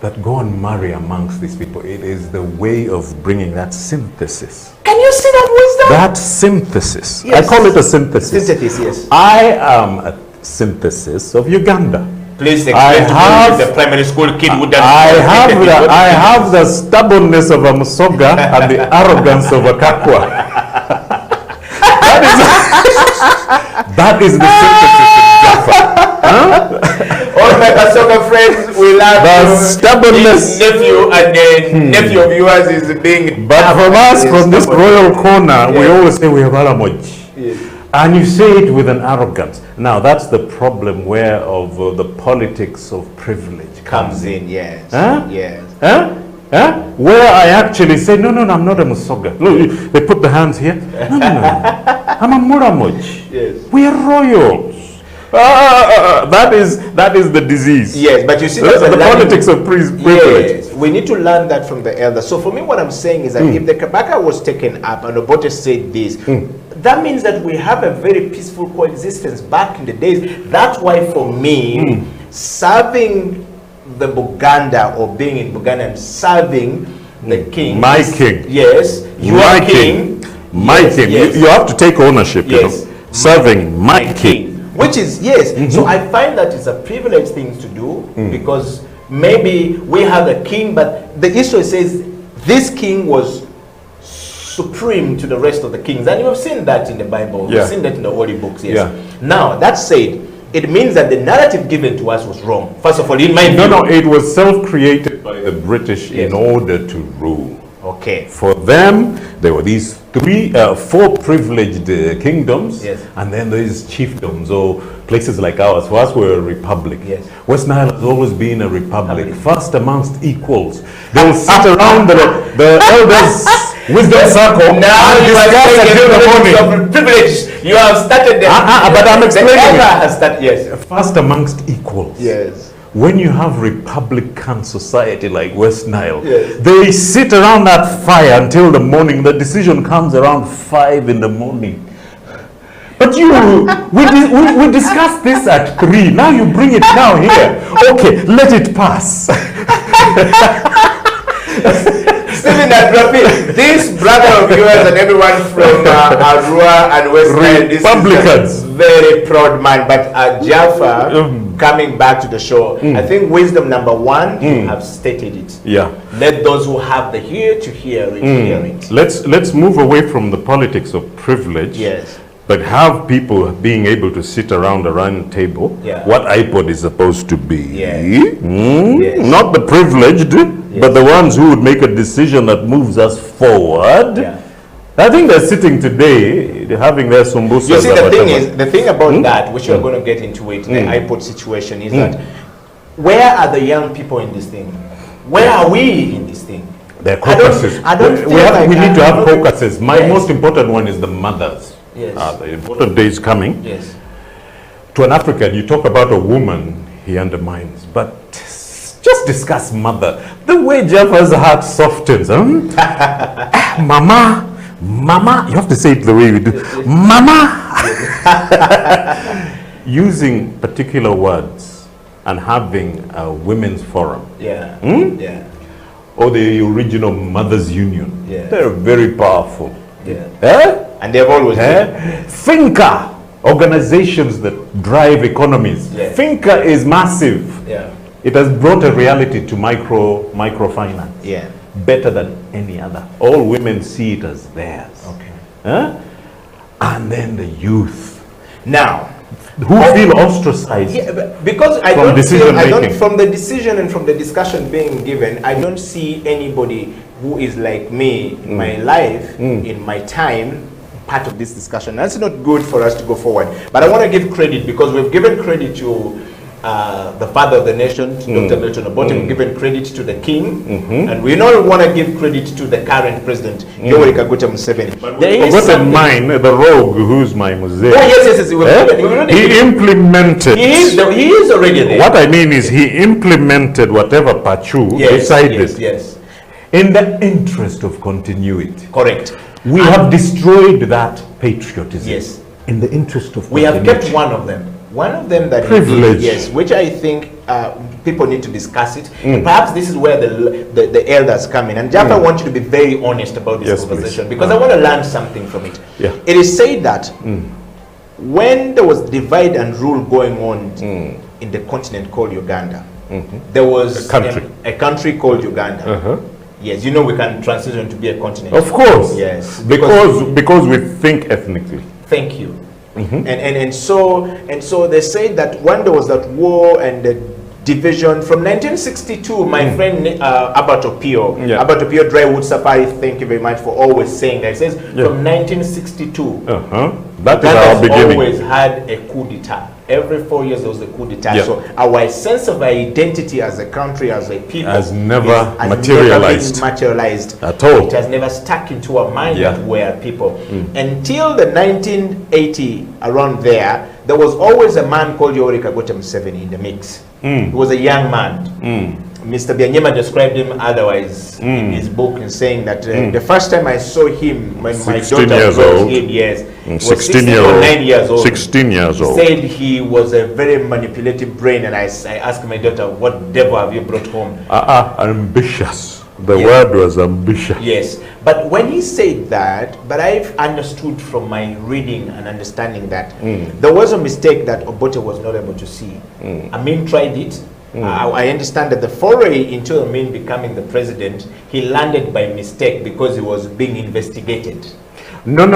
that go and marry amongst these people. It is the way of bringing that synthesis. Can you see that wisdom? That synthesis. I call it a synthesis. Synthesis, yes. I am a synthesis of Uganda. Please explain to me the primary school kid who doesn't I have the stubbornnness of a Musoga and the arrogance of a Kakwa. That is the synthesis of Jaffa. All my Musoga friends will love the stubbornness. His nephew and the nephew of yours is being... But from us, from this royal corner, we always say we have Alamoji. And you say it with an arrogance. Now, that's the problem where the politics of privilege comes in. Yes. Where I actually say, no, I'm not a Musoga. Look, they put the hands here. No. I'm a Muramoji. Yes. We are royals. That is the disease. Yes, but you see, the politics of privilege. Yes, we need to learn that from the elders. So for me, what I'm saying is that if the Kabaka was taken up and Obote said this, that means that we have a very peaceful coexistence back in the days. That's why for me, serving the Buganda or being in Buganda and serving the king. My king. Yes. Your king. My yes, king. Yes. You have to take ownership, yes. you know. Serving my king. Which is, yes. So I find that it's a privileged thing to do because maybe we have a king, but the issue says this king was supreme to the rest of the kings. And you have seen that in the Bible. Yeah. You've seen that in the holy books, yes. Yeah. Now, that said, it means that the narrative given to us was wrong. First of all, in my view. No, it was self-created by the British in order to rule. Okay. For them, there were these four privileged kingdoms, yes. and then these chiefdoms or places like ours. For us, we're a republic. Yes. West Nile has always been a republic, first amongst equals. They will sit around the elders' wisdom circle now and you are discuss until the morning. of privilege. You have started the but I'm explaining the it. era has started, yes. First amongst equals. Yes. When you have republican society like West Nile, yes. they sit around that fire until the morning. The decision comes around 5 in the morning. But we discussed this at 3. Now you bring it now here. Okay, let it pass. Stephen Adrapi, this brother of yours and everyone from Arua and West Nile, this Republicans. is a very proud man. But Jaffa, coming back to the show, I think wisdom number 1, you have stated it. Yeah. Let those who have the ear to hear it, hear it. Let's move away from the politics of privilege. Yes. But have people being able to sit around a round table, Yeah. what iPod is supposed to be. Yes. Yes. Not the privileged, but the ones who would make a decision that moves us forward. Yeah. I think they're sitting today, they're having their sumbusas. You see, the thing about that, which you're going to get into it, the iPod situation, is that where are the young people in this thing? Where are we in this thing? They're caucuses. I don't feel we need to have not- caucuses. My Yes. most important one is the mothers. Yes. The important day is coming. Yes. To an African, you talk about a woman, he undermines. But just discuss mother. The way Jaffa's heart softens. Mama, mama, you have to say it the way we do. Mama. Using particular words and having a women's forum. Yeah. Yeah. Or the original Mothers Union. Yeah. They're very powerful. Yeah. And they've always been. Finca, organizations that drive economies. Yeah. Finca is massive. Yeah. It has brought a reality to microfinance. Yeah. Better than any other. All women see it as theirs. Okay. And then the youth, Now, who feel ostracized. yeah, because I From don't decision feel, I don't, making. from the decision and from the discussion being given, I don't see anybody who is like me in my life, in my time, part of this discussion. That's not good for us to go forward. But I want to give credit because we've given credit to the father of the nation, Dr. Milton Obote. We've given credit to the king, and we don't want to give credit to the current president, Yoweri Kaguta Museveni. But we've forgotten mine, the rogue who's my mosaic. Oh, yes. He implemented. He is already there. What I mean is he implemented whatever Pachu decided. Yes. In the interest of continuity. Correct. We have destroyed that patriotism. Yes. In the interest of We have continuity. kept one of them. One of them that Privilege. yes, which I think people need to discuss it. Perhaps this is where the elders come in. And Jaffa, I want you to be very honest about this Yes, conversation please. because I want to learn something from it. Yeah. It is said that when there was divide and rule going on in the continent called Uganda, there was a country called Uganda. Yes, you know we can transition to be a continent. Of course. Yes. Because we think ethnically. Thank you. And so they say that when there was that war and the division from 1962, my friend Albert Opio, Albert Opio Drywood Safari, thank you very much for always saying that. It says from 1962, that is our beginning. always had a coup d'etat. Every 4 years there was a coup d'etat. Yeah. So our sense of identity as a country, as a people, Has never has materialized. never been materialized At all. It has never stuck into our mind Yeah. that we are people. Until the 1980, around there was always a man called Yoweri Kaguta Museveni in the mix. He was a young man. Mr. Byanyima described him otherwise in his book, in saying that the first time I saw him, when my daughter brought him, yes, was 16 or 9 years old. 16 years old. He said he was a very manipulative brain, and I asked my daughter, what devil have you brought home? Ambitious. The word was ambitious. Yes, but when he said that, but I've understood from my reading and understanding that there was a mistake that Obote was not able to see. Amin tried it. I understand that the foray into Amin becoming the president, he landed by mistake because he was being investigated. No.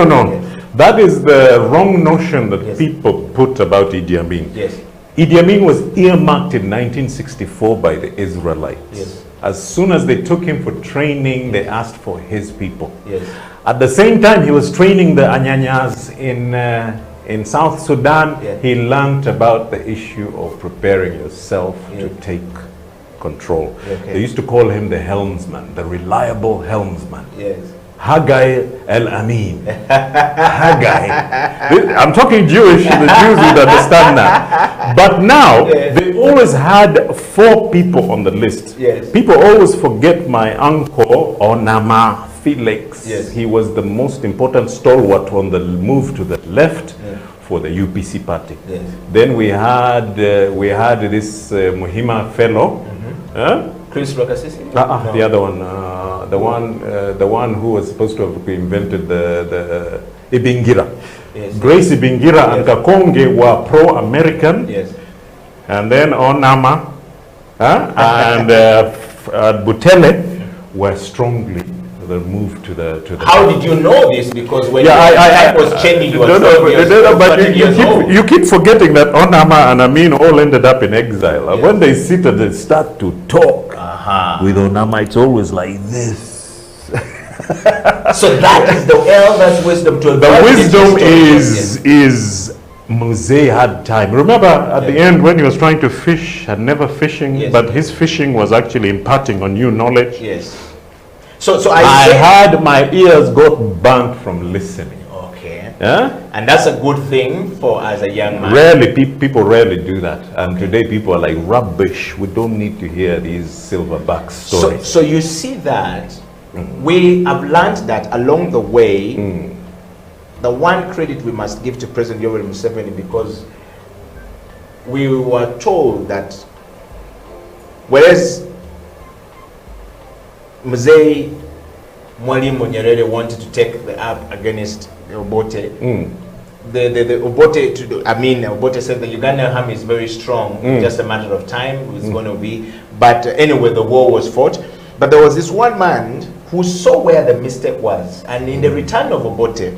That is the wrong notion that people put about Idi Amin. Yes. Idi Amin was earmarked in 1964 by the Israelites. Yes. As soon as they took him for training, they asked for his people. Yes. At the same time, he was training the Anyanyas in South Sudan. He learned about the issue of preparing yourself to take control. They used to call him the helmsman, the reliable helmsman. Yes. Haggai El Amin. Haggai. I'm talking Jewish, the Jews would understand that. But now, they always had 4 people on the list. Yes. People always forget my uncle, Onama Felix. Yes. He was the most important stalwart on the move to the left for the UPC party. Yes. Then we had this Muhima fellow. Chris Rokasisi? No. The other one, the one who was supposed to have invented the Ibingira. Yes. Grace Ibingira and Kakonge were pro-American. Yes. And then Onama and Butele were strongly moved to the. How did you know this? Because when I was changing, you were you keep forgetting that Onama and Amin all ended up in exile. And when they sit and they start to talk with Onama, it's always like this. So that is the elder's wisdom to the wisdom is Mzee had time. Remember at the end when he was trying to fish, had never fishing, but his fishing was actually imparting on new knowledge. Yes. So I had my ears got burnt from listening. Okay. And that's a good thing for as a young man. Rarely, people rarely do that. And today people are like, rubbish. We don't need to hear these silverback stories. So you see that we have learned that along the way, the one credit we must give to President Yoweri Museveni, because we were told that whereas Mzee Mwalimu Nyerere wanted to take the up against Obote, the Obote, Obote said the Ugandan army is very strong, just a matter of time, it's going to be. But anyway, the war was fought. But there was this one man who saw where the mistake was. And in the return of Obote,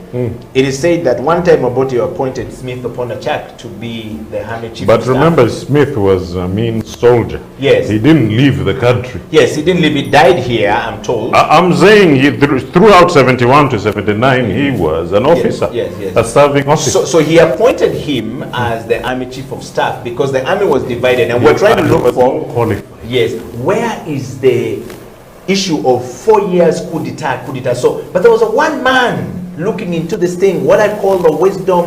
it is said that one time Obote appointed Smith Oponachak to be the army chief. But remember, Smith was a mean soldier. Yes. He didn't leave the country. Yes, he didn't leave. He died here, I'm told. I'm saying throughout 71 to 79, he was an officer, a serving officer. So he appointed him as the army chief of staff because the army was divided. And we're trying to look for, where is the issue of 4 years coup d'etat. So, but there was a one man looking into this thing, what I call the wisdom,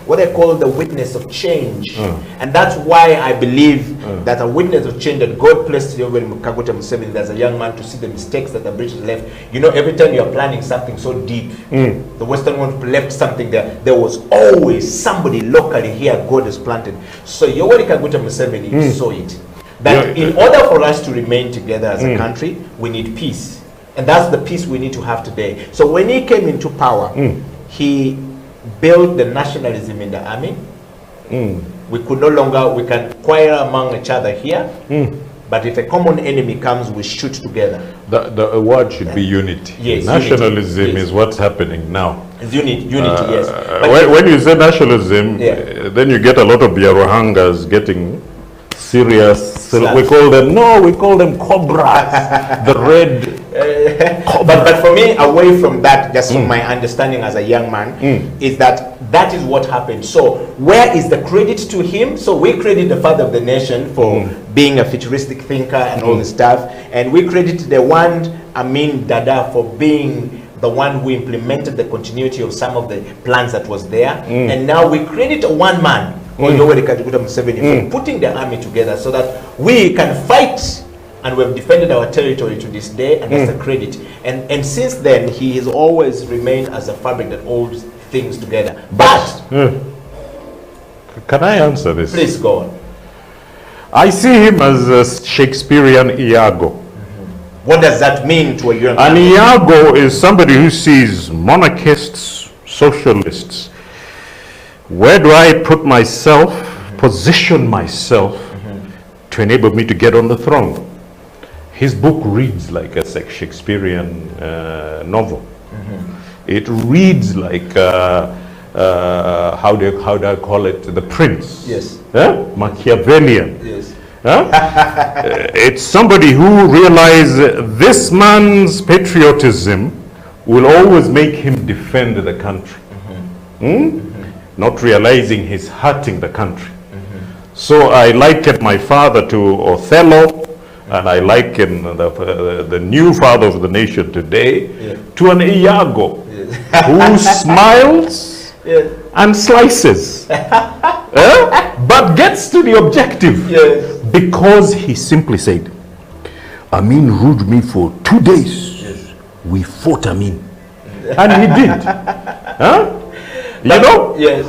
what I call the witness of change. And that's why I believe that a witness of change that God placed over in Kaguta Museveni as a young man to see the mistakes that the British left. You know, every time you're planning something so deep, the Western world left something there. There was always somebody locally here God has planted. So Yoweri Kaguta Museveni saw it. That in order for us to remain together as a country, we need peace. And that's the peace we need to have today. So when he came into power, he built the nationalism in the army. We could no longer, we can quarrel among each other here, but if a common enemy comes, we shoot together. The word should be unity. Yes, nationalism is what's happening now. It's unity, yes. When you say nationalism, then you get a lot of Biarohangas getting serious. We call them cobras. The red but for me, away from that, just from my understanding as a young man, is that is what happened. So where is the credit to him? So we credit the father of the nation for being a futuristic thinker and all this stuff, and we credit the one Amin Dada for being the one who implemented the continuity of some of the plans that was there. And now we credit one man, Yoweri Kaguta Museveni, for putting the army together so that we can fight and we've defended our territory to this day, and that's a credit. And since then, he has always remained as a fabric that holds things together. But can I answer this? Please go on. I see him as a Shakespearean Iago. What does that mean to a young man? An Iago is somebody who sees monarchists, socialists. Where do I put myself, position myself to enable me to get on the throne? His book reads like a Shakespearean novel. It reads like, how do I call it, The Prince. Yes. Machiavellian. Yes. It's somebody who realizes this man's patriotism will always make him defend the country. Not realizing he's hurting the country. So I liken my father to Othello, and I liken the new father of the nation today to an Iago who smiles and slices, but gets to the objective because he simply said, Amin ruled me for 2 days. We fought Amin. And he did. You know? Yes.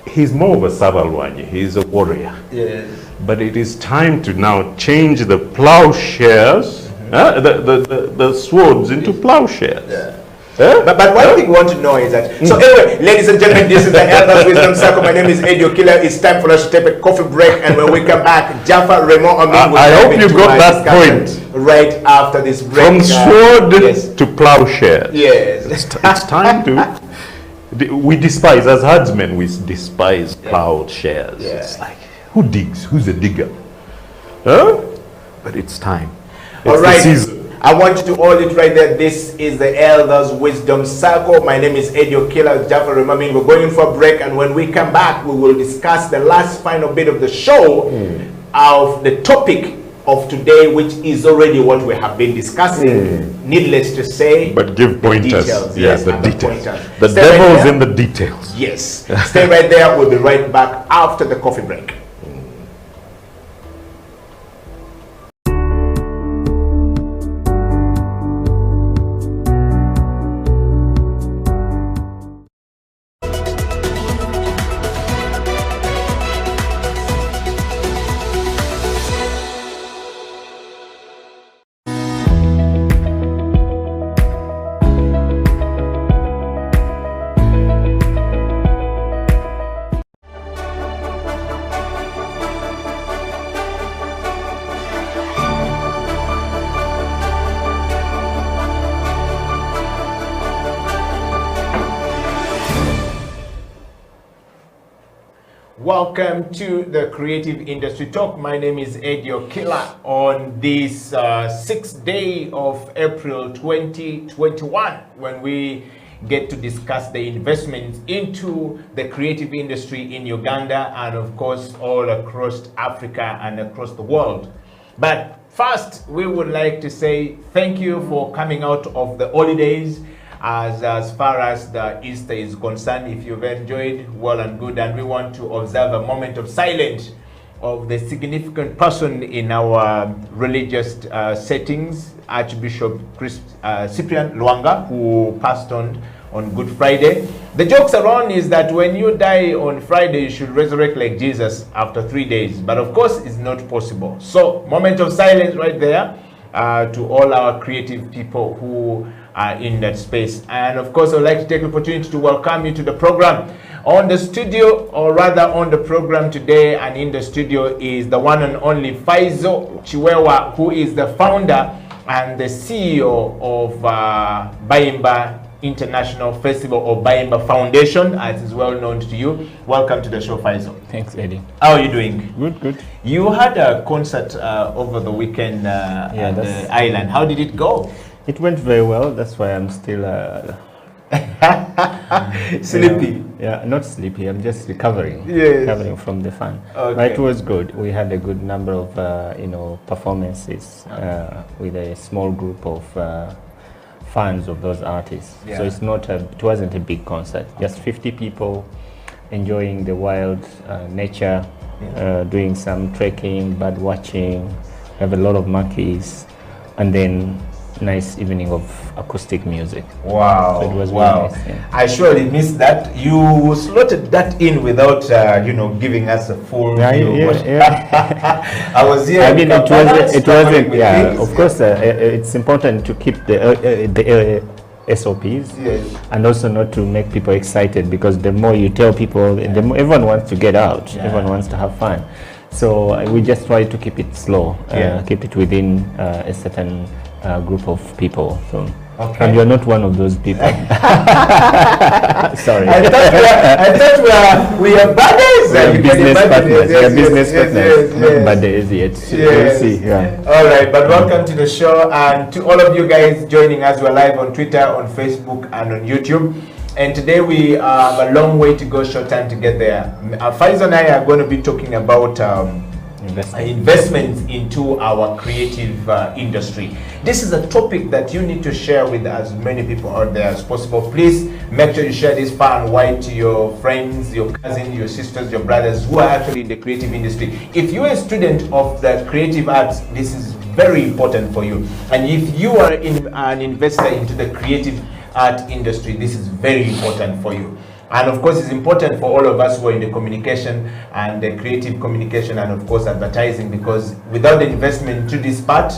He's more of a Sabalwanyi. He's a warrior. Yes. But it is time to now change the plowshares, the swords into plowshares. But one thing we want to know is that, so anyway, ladies and gentlemen, this is the Elders Wisdom Circle. My name is Eddie Okila. It's time for us to take a coffee break, and when we come back, Jaffa Raymond Amin will I hope you got that point. Right after this break. From sword to plowshares. Yes. It's time to... We despise, as herdsmen, we despise plowshares. It's like, who digs? Who's a digger? But it's time. All right. I want you to hold it right there. This is the Elders Wisdom Circle. My name is Eddie Okila, Jaffa Raymond. We're going for a break, and when we come back, we will discuss the last final bit of the show of the topic of today, which is already what we have been discussing. Needless to say, but give pointers. Details, the details. The Stay devil's right in the details. Yes. Stay right there. We'll be right back after the coffee break. Welcome to the Creative Industry Talk. My name is Eddie Okila on this 6th day of April 2021, when we get to discuss the investments into the creative industry in Uganda and of course all across Africa and across the world. But first, we would like to say thank you for coming out of the holidays. As far as the Easter is concerned, if you've enjoyed, well and good, and we want to observe a moment of silence of the significant person in our religious settings, Archbishop Cyprian Lwanga, who passed on Good Friday. The jokes around is that when you die on Friday, you should resurrect like Jesus after 3 days, but of course it's not possible. So moment of silence right there to all our creative people who in that space. And of course, I'd like to take the opportunity to welcome you to the program. On the studio, or rather on the program today and in the studio, is the one and only Faizo Chiwewa, who is the founder and the CEO of Bayimba International Festival, or Bayimba Foundation, as is well known to you. Welcome to the show, Faizo. Thanks, Eddie. How are you doing? Good, good. You had a concert over the weekend at the island. How did it go? It went very well. That's why I'm still sleepy. Yeah, not sleepy. I'm just recovering. Yes. Recovering from the fun. Okay. But it was good. We had a good number of performances with a small group of fans of those artists. Yeah. So it wasn't a big concert. Just 50 people enjoying the wild nature, doing some trekking, bird watching, have a lot of monkeys, and then nice evening of acoustic music. Wow. So it was wow. really nice, yeah. I surely missed that. You slotted that in without, giving us a full view. I was here. I mean, it wasn't, yeah, things. Of course, it's important to keep the SOPs, yes, and also not to make people excited, because the more you tell people, the more everyone wants to get out, everyone wants to have fun. So we just try to keep it slow, keep it within a certain group of people. So, and you're not one of those people. Sorry. I thought we are buddies. Business partners. Business partners. Not buddies yet. Yes. We'll see. Yeah. All right, but welcome to the show, and to all of you guys joining us. We're live on Twitter, on Facebook, and on YouTube. And today we have a long way to go, short time to get there. Faiz and I are going to be talking about investments into our creative industry. This is a topic that you need to share with as many people out there as possible. Please make sure you share this far and wide to your friends, your cousins, your sisters, your brothers who are actually in the creative industry. If you're a student of the creative arts, this is very important for you. And if you are an investor into the creative art industry, this is very important for you. And of course, it's important for all of us who are in the communication and the creative communication, and of course advertising, because without the investment to this part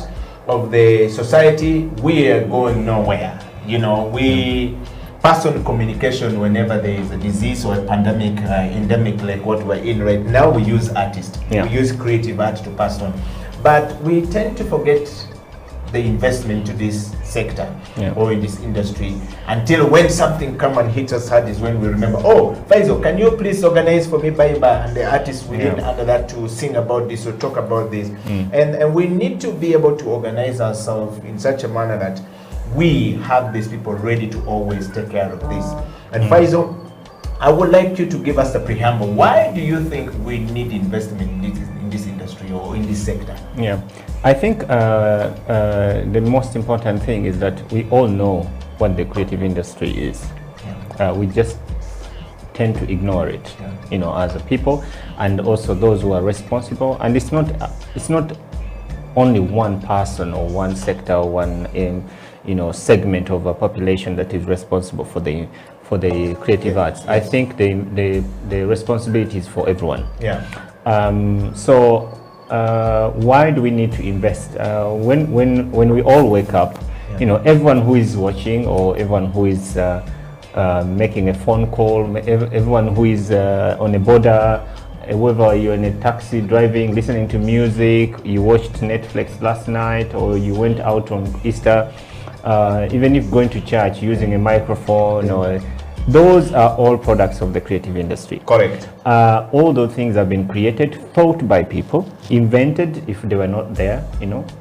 of the society, we are going nowhere. We pass on communication whenever there is a disease or a pandemic, endemic like what we're in right now. We use artists, we use creative art to pass on, but we tend to forget the investment to this sector or in this industry, until when something come and hits us hard is when we remember, oh, Faisal, can you please organize for me Baiba and the artists within under that to sing about this or talk about this. And we need to be able to organize ourselves in such a manner that we have these people ready to always take care of this. And Faisal, I would like you to give us a preamble. Why do you think we need investment in this industry or in this sector? Yeah, I think the most important thing is that we all know what the creative industry is. We just tend to ignore it, as a people, and also those who are responsible. And it's not only one person or one sector or one segment of a population that is responsible for the creative arts. I think the responsibility is for everyone. So why do we need to invest? When we all wake up, everyone who is watching, or everyone who is making a phone call, everyone who is on a border, whether you're in a taxi driving, listening to music, you watched Netflix last night, or you went out on Easter, even if going to church using a microphone, or those are all products of the creative industry. Correct. All those things have been created, thought by people, invented if they were not there,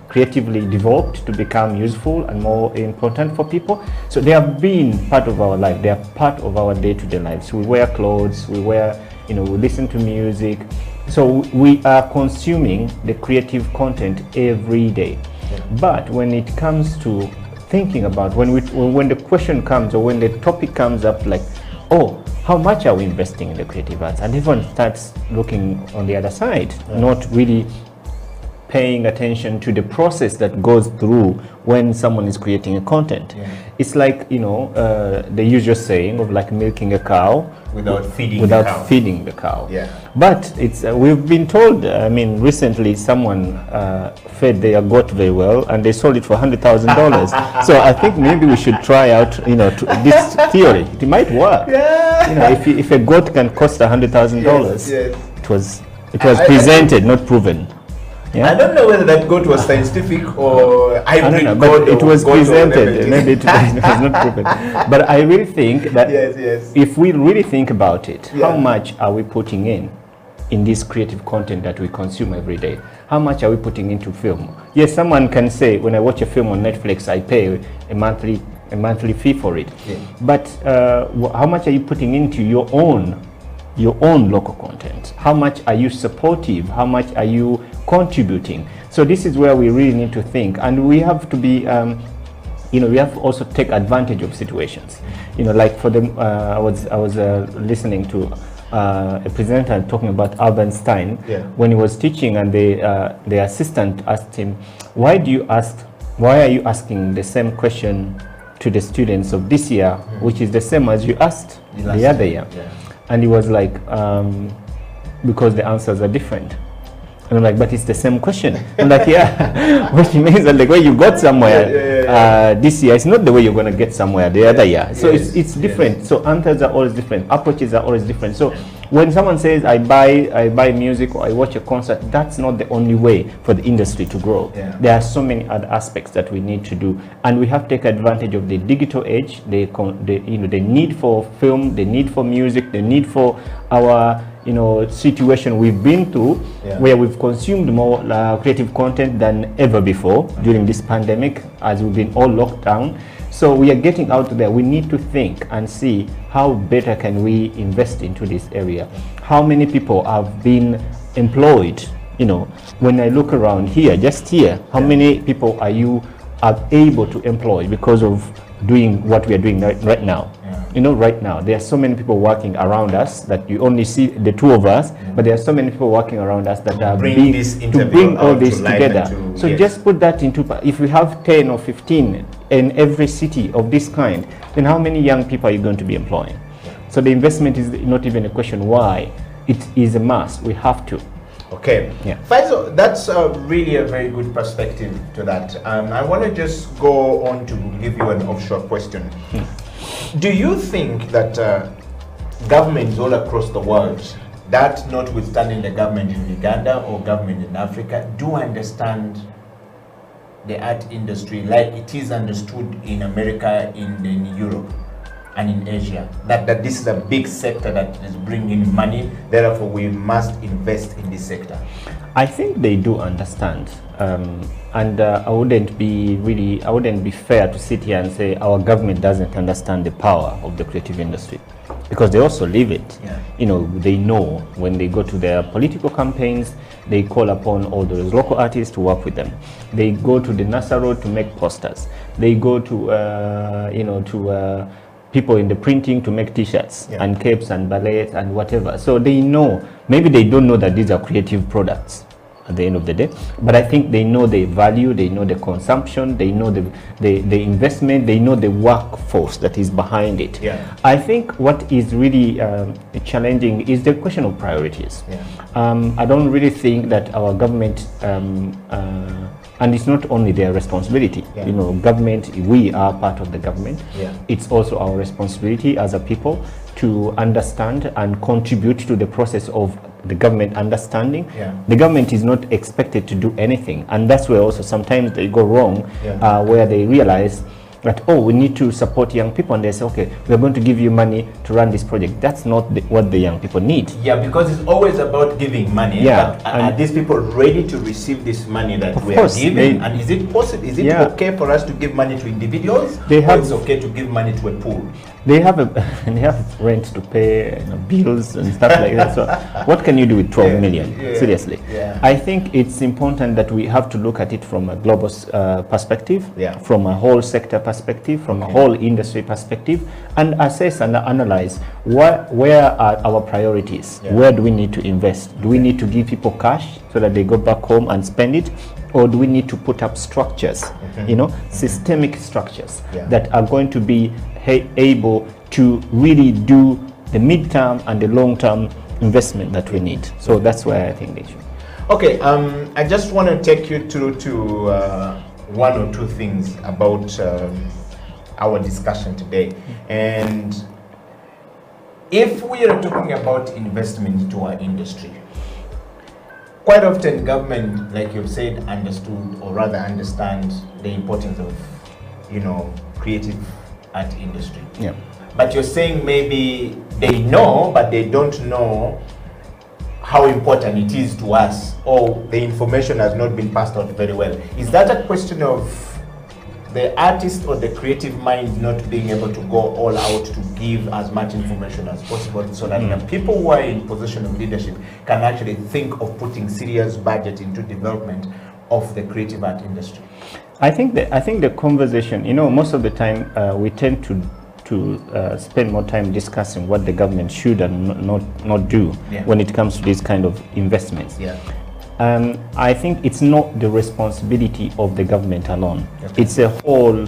creatively developed to become useful and more important for people. So they have been part of our life. They are part of our day-to-day lives. We wear clothes, we listen to music. So we are consuming the creative content every day. But when it comes to thinking about, when the question comes, or when the topic comes up, like, oh, how much are we investing in the creative arts? And everyone starts looking on the other side, not really paying attention to the process that goes through when someone is creating a content. It's like, the usual saying of like milking a cow without feeding the cow. But it's we've been told, recently someone fed their goat very well and they sold it for $100,000. So I think maybe we should try out this theory. It might work. If a goat can cost $100,000, it was presented, not proven. I don't know whether that goat was scientific or hybrid goat, but it was presented. Maybe it was not proven. But I really think that if we really think about it, how much are we putting in this creative content that we consume every day? How much are we putting into film? Yes, someone can say, when I watch a film on Netflix, I pay a monthly fee for it. But how much are you putting into your own local content? How much are you supportive? How much are you contributing? So this is where we really need to think, and we have to be we have to also take advantage of situations. Like for them, I was listening to a presenter talking about Albert Einstein when he was teaching, and the assistant asked him, why are you asking the same question to the students of this year, which is the same as you asked the other year? And he was like, because the answers are different. And I'm like, but it's the same question. I'm like, yeah, which means that the way you got somewhere this year is not the way you're going to get somewhere the other year. So it's different. So answers are always different. Approaches are always different. So when someone says, I buy music or I watch a concert, that's not the only way for the industry to grow. There are so many other aspects that we need to do. And we have to take advantage of the digital age, the need for film, the need for music, the need for our situation we've been through, where we've consumed more creative content than ever before during this pandemic, as we've been all locked down. So we are getting out there. We need to think and see how better can we invest into this area. How many people have been employed? When I look around here, just here, how many people are able to employ because of doing what we are doing right now? Right now, there are so many people working around us that you only see the two of us, but there are so many people working around us that are to bring all this together. So just put that into, if we have 10 or 15 in every city of this kind, then how many young people are you going to be employing? So the investment is not even a question why. It is a must. We have to. Okay. Faisal, that's really a very good perspective to that. I want to just go on to give you an offshore question. Do you think that governments all across the world, that notwithstanding the government in Uganda or government in Africa, do understand the art industry like it is understood in America, in Europe, and in Asia? That this is a big sector that is bringing money, therefore we must invest in this sector? I think they do understand, and I wouldn't be fair to sit here and say our government doesn't understand the power of the creative industry, because they also live it. They know when they go to their political campaigns, they call upon all those local artists to work with them. They go to the NASA Road to make posters. They go to people in the printing to make t-shirts and capes and ballets and whatever. So they know, maybe they don't know that these are creative products at the end of the day, but I think they know the value, they know the consumption, they know the investment, they know the workforce that is behind it. I think what is really challenging is the question of priorities. I don't really think that our government and it's not only their responsibility. Government, we are part of the government. It's also our responsibility as a people to understand and contribute to the process of the government understanding. The government is not expected to do anything, and that's where also sometimes they go wrong, where they realize that, oh, we need to support young people, and they say, okay, we're going to give you money to run this project. That's not what the young people need. Because it's always about giving money. But are these people ready to receive this money that we are giving? And is it possible? Is it okay for us to give money to individuals? Or it's okay to give money to a pool? They have rent to pay, bills and stuff like that. So what can you do with 12 million? Seriously. I think it's important that we have to look at it from a global perspective, from a whole sector perspective, from a whole industry perspective, and assess and analyze where are our priorities? Where do we need to invest? Do we need to give people cash so that they go back home and spend it? Or do we need to put up structures, systemic structures that are going to be able to really do the mid-term and the long-term investment that we need? So that's where I think they should. Okay, I just want to take you through to one or two things about our discussion today. And if we are talking about investment into our industry, quite often government, like you've said, understood or rather understands the importance of, creative art industry. But you're saying maybe they know, but they don't know how important it is to us, or the information has not been passed out very well. Is that a question of the artist or the creative mind not being able to go all out to give as much information as possible, so that the people who are in position of leadership can actually think of putting serious budget into development of the creative art industry? I think the conversation, most of the time we tend to to spend more time discussing what the government should and not do when it comes to these kind of investments. I think it's not the responsibility of the government alone. It's a whole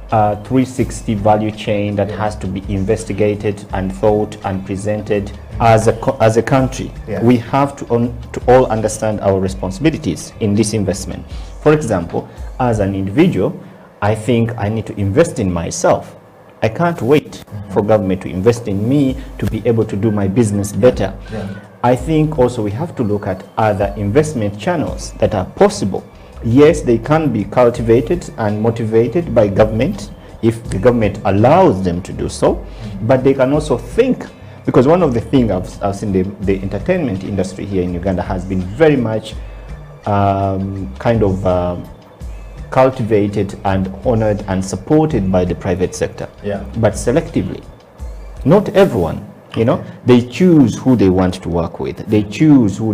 360 value chain that has to be investigated and thought and presented as a country. We have to all understand our responsibilities in this investment. For example, as an individual, I think I need to invest in myself. I can't wait for government to invest in me to be able to do my business better. I think also we have to look at other investment channels that are possible. Yes, they can be cultivated and motivated by government if the government allows them to do so, but they can also think, because one of the things I've seen the entertainment industry here in Uganda has been very much cultivated and honored and supported by the private sector, but selectively. Not everyone. They choose who they want to work with. They choose where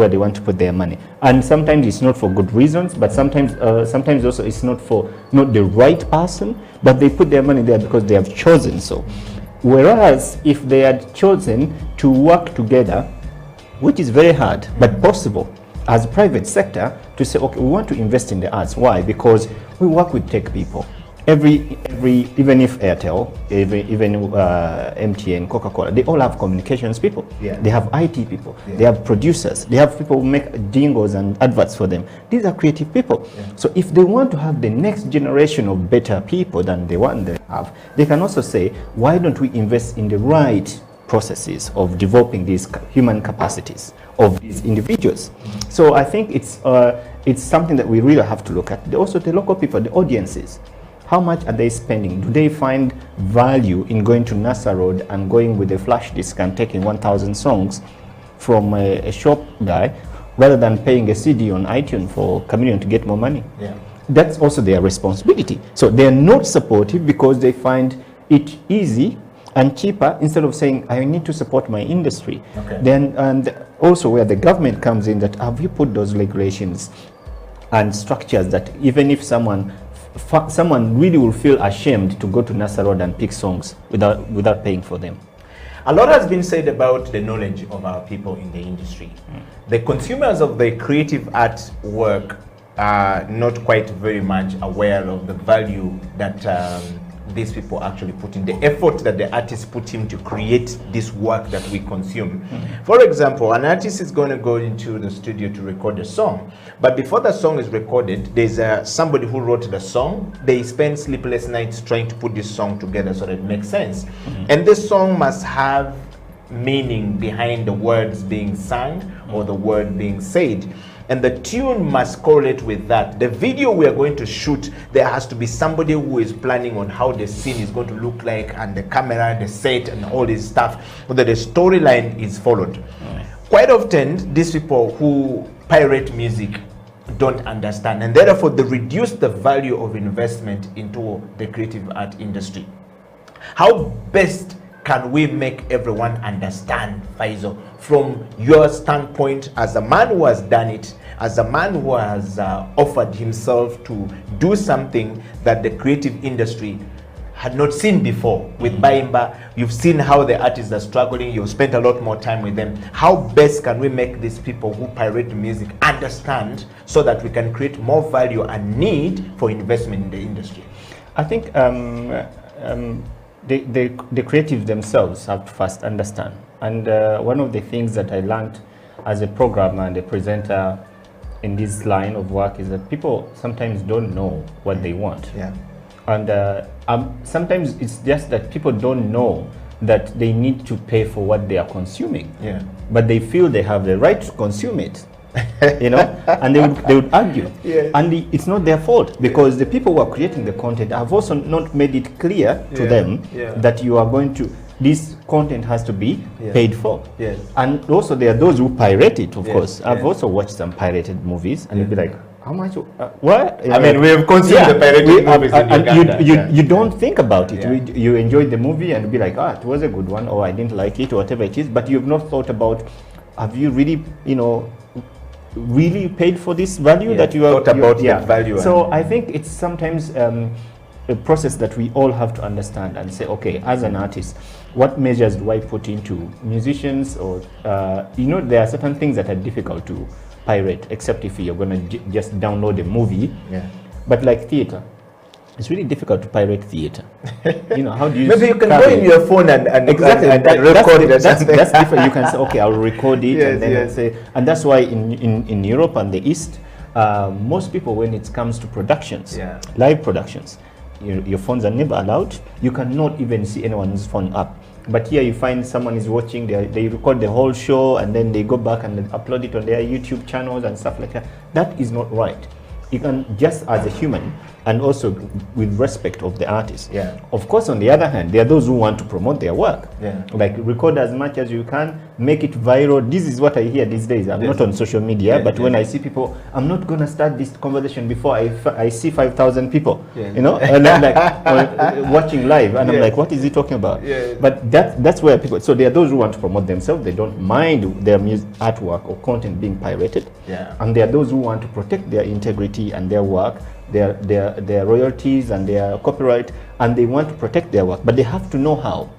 they want to put their money. And sometimes it's not for good reasons, but sometimes also it's not the right person, but they put their money there because they have chosen so. Whereas if they had chosen to work together, which is very hard, but possible, as a private sector, to say, okay, we want to invest in the arts. Why? Because we work with tech people. Even if Airtel, even MTN, Coca-Cola, they all have communications people. They have IT people. They have producers. They have people who make jingles and adverts for them. These are creative people. So if they want to have the next generation of better people than the one they have, they can also say, why don't we invest in the right processes of developing these human capacities of these individuals? So I think it's something that we really have to look at. Also the local people, the audiences. How much are they spending? Do they find value in going to NASA Road and going with a flash disk and taking 1,000 songs from a shop guy rather than paying a CD on iTunes for Chameleon to get more money? That's also their responsibility. So they're not supportive because they find it easy and cheaper instead of saying, I need to support my industry. Then, and also where the government comes in, that have you put those regulations and structures that even if someone really will feel ashamed to go to NASA Road and pick songs without paying for them. A lot has been said about the knowledge of our people in the industry. The consumers of the creative art work are not quite very much aware of the value that these people actually put in, the effort that the artists put in to create this work that we consume. For example, an artist is going to go into the studio to record a song, but before the song is recorded, there's somebody who wrote the song. They spend sleepless nights trying to put this song together so that it makes sense. And this song must have meaning behind the words being sung or the word being said. And the tune must correlate with that. The video we are going to shoot, there has to be somebody who is planning on how the scene is going to look like, and the camera, the set, and all this stuff, so that the storyline is followed. Quite often, these people who pirate music don't understand, and therefore they reduce the value of investment into the creative art industry. How best can we make everyone understand, Faizo, from your standpoint as a man who has done it, as a man who has offered himself to do something that the creative industry had not seen before? With Bayimba, you've seen how the artists are struggling, you've spent a lot more time with them. How best can we make these people who pirate music understand so that we can create more value and need for investment in the industry? I think the creatives themselves have to first understand. And one of the things that I learned as a programmer and a presenter in this line of work is that people sometimes don't know what they want. And sometimes it's just that people don't know that they need to pay for what they are consuming. But they feel they have the right to consume it. And they would argue. And it's not their fault, because the people who are creating the content have also not made it clear to them that you are going to, this content has to be paid for. And also there are those who pirate it, of course. I've also watched some pirated movies, and you'd be like, how much? What? I mean, we have consumed the pirated movies in Uganda. You don't think about it. You enjoy the movie and be like, it was a good one, or I didn't like it, or whatever it is. But you've not thought about, have you really, really paid for this value that you have thought about the value? So I think it's sometimes a process that we all have to understand and say, okay, as an artist, what measures do I put into musicians? Or there are certain things that are difficult to pirate, except if you're going to just download a movie. Yeah. But like theater, it's really difficult to pirate theater. How do you? Maybe you can go in your phone and exactly and record it. That's different. You can say, okay, I'll record it, and then say, and that's why in Europe and the East, most people, when it comes to productions, live productions, your phones are never allowed. You cannot even see anyone's phone up. But here you find someone is watching, they record the whole show, and then they go back and upload it on their YouTube channels and stuff like that. That is not right. You can, just as a human, and also with respect of the artist. Yeah. Of course, on the other hand, there are those who want to promote their work. Yeah. Like record as much as you can, make it viral. This is what I hear these days. I'm not on social media, but when I see people, I'm not going to start this conversation before I see 5,000 people, and I'm like watching live, and I'm like, what is he talking about? But that's where people, so there are those who want to promote themselves. They don't mind their artwork or content being pirated. And there are those who want to protect their integrity and their work, their royalties and their copyright, and they want to protect their work, but they have to know how.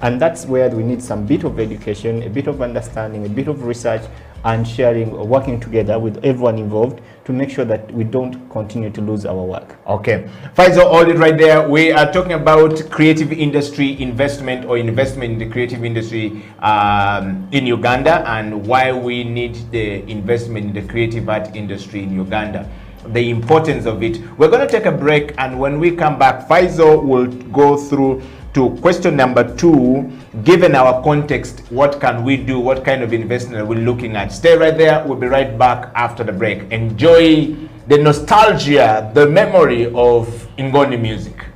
And that's where we need some bit of education, a bit of understanding, a bit of research, and sharing, working together with everyone involved to make sure that we don't continue to lose our work. Okay, Faisal, all it right there. We are talking about creative industry investment, or investment in the creative industry in Uganda, and why we need the investment in the creative art industry in Uganda, the importance of it. We're going to take a break, and when we come back, Faisal will go through to question number 2. Given our context, what can we do? What kind of investment are we looking at? Stay right there. We'll be right back after the break. Enjoy the nostalgia, the memory of Ingoni music.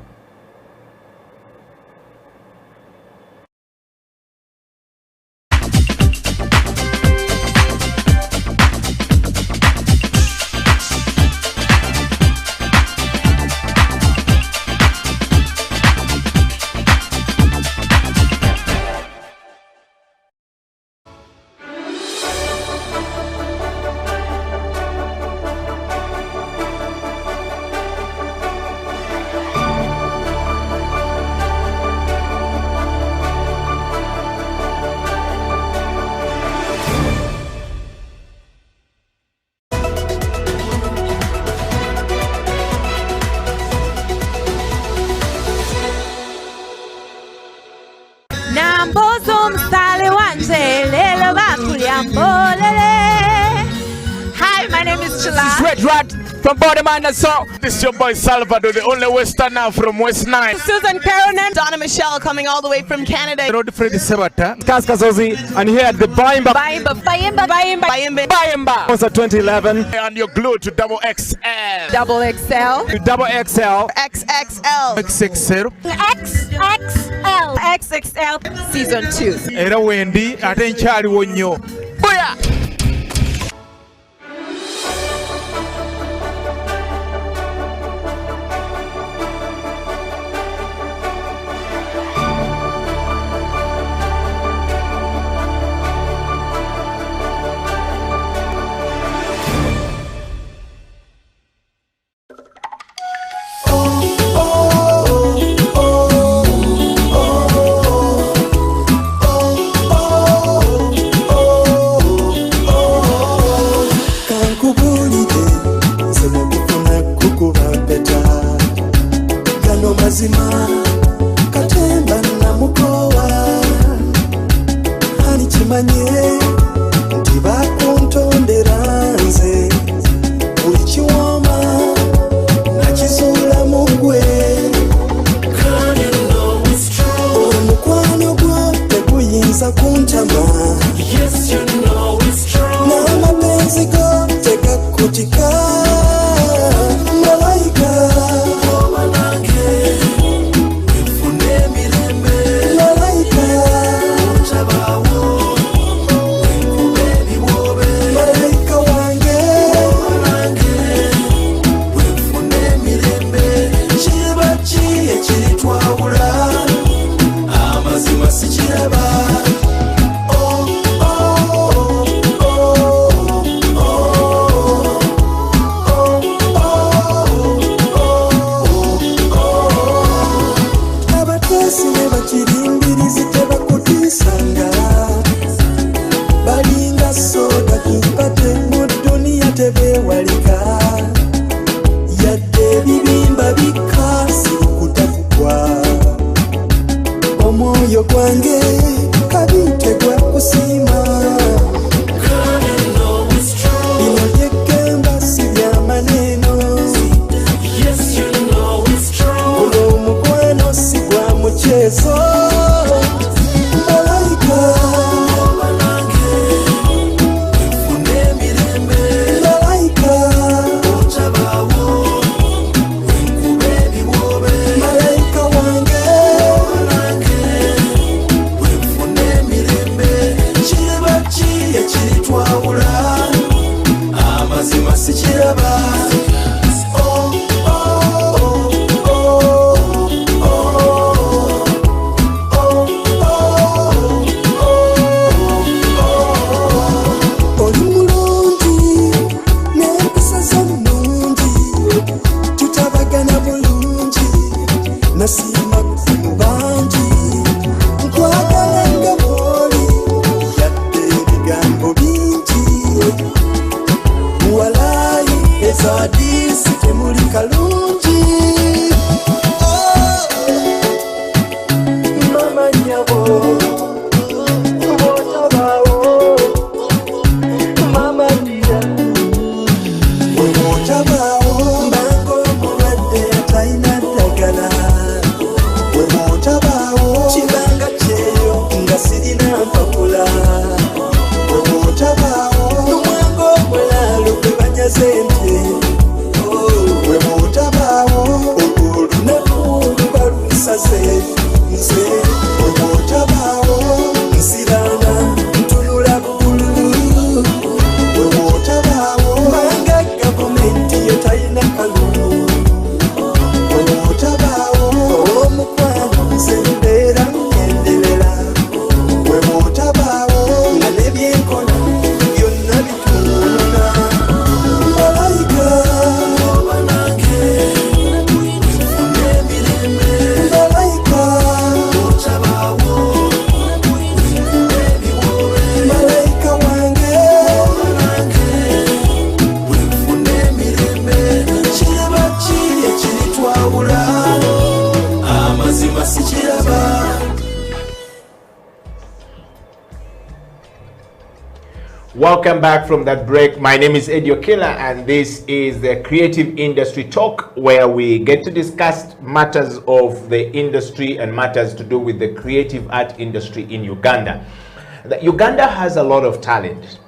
Hi, my name is Chila. This is Red Rat from Bodeman. So this is your boy Salvador, the only Westerner from West 9. Susan Caronan. Donna Michelle coming all the way from Canada. Road Freddy Sabata. Kaskazozi, and here at the Baimba. Baimba. Was 2011. And you're glued to Double XL. Double XL. Double XL. XXL. XXL. XXL. XXL. Season 2. Era Wendy, atenchali wonyo. Booyah! Welcome back from that break. My name is Eddie Okila, and this is the Creative Industry Talk, where we get to discuss matters of the industry and matters to do with the creative art industry in Uganda. Uganda has a lot of talent.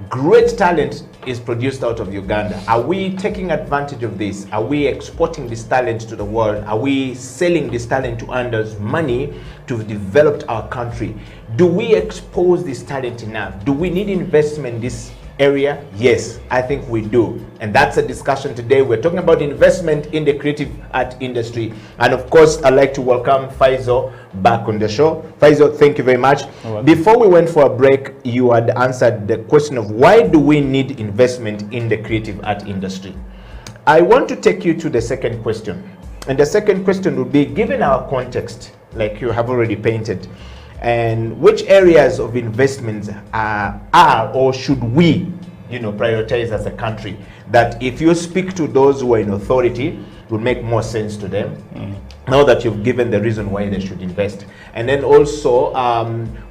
Great talent is produced out of Uganda. Are we taking advantage of this? Are we exporting this talent to the world? Are we selling this talent to earn us money to develop our country? Do we expose this talent enough? Do we need investment in this area? Yes, I think we do. And that's a discussion today. We're talking about investment in the creative art industry. And of course, I'd like to welcome Faizo back on the show. Faizo, thank you very much. Before we went for a break, you had answered the question of why do we need investment in the creative art industry? I want to take you to the second question. And the second question would be, given our context, like you have already painted, and which areas of investments are or should we, prioritize as a country, that if you speak to those who are in authority, would make more sense to them, now that you've given the reason why they should invest. And then also,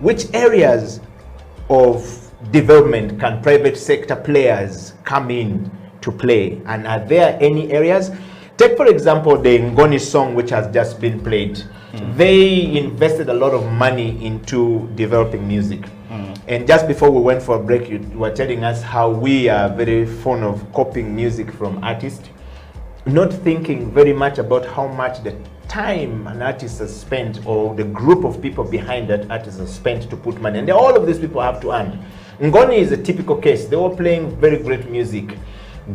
which areas of development can private sector players come in to play? And are there any areas? Take, for example, the Ngoni song, which has just been played. They invested a lot of money into developing music. And just before we went for a break, you were telling us how we are very fond of copying music from artists, not thinking very much about how much the time an artist has spent or the group of people behind that artist has spent to put money. And all of these people have to earn. Ngoni is a typical case. They were playing very great music,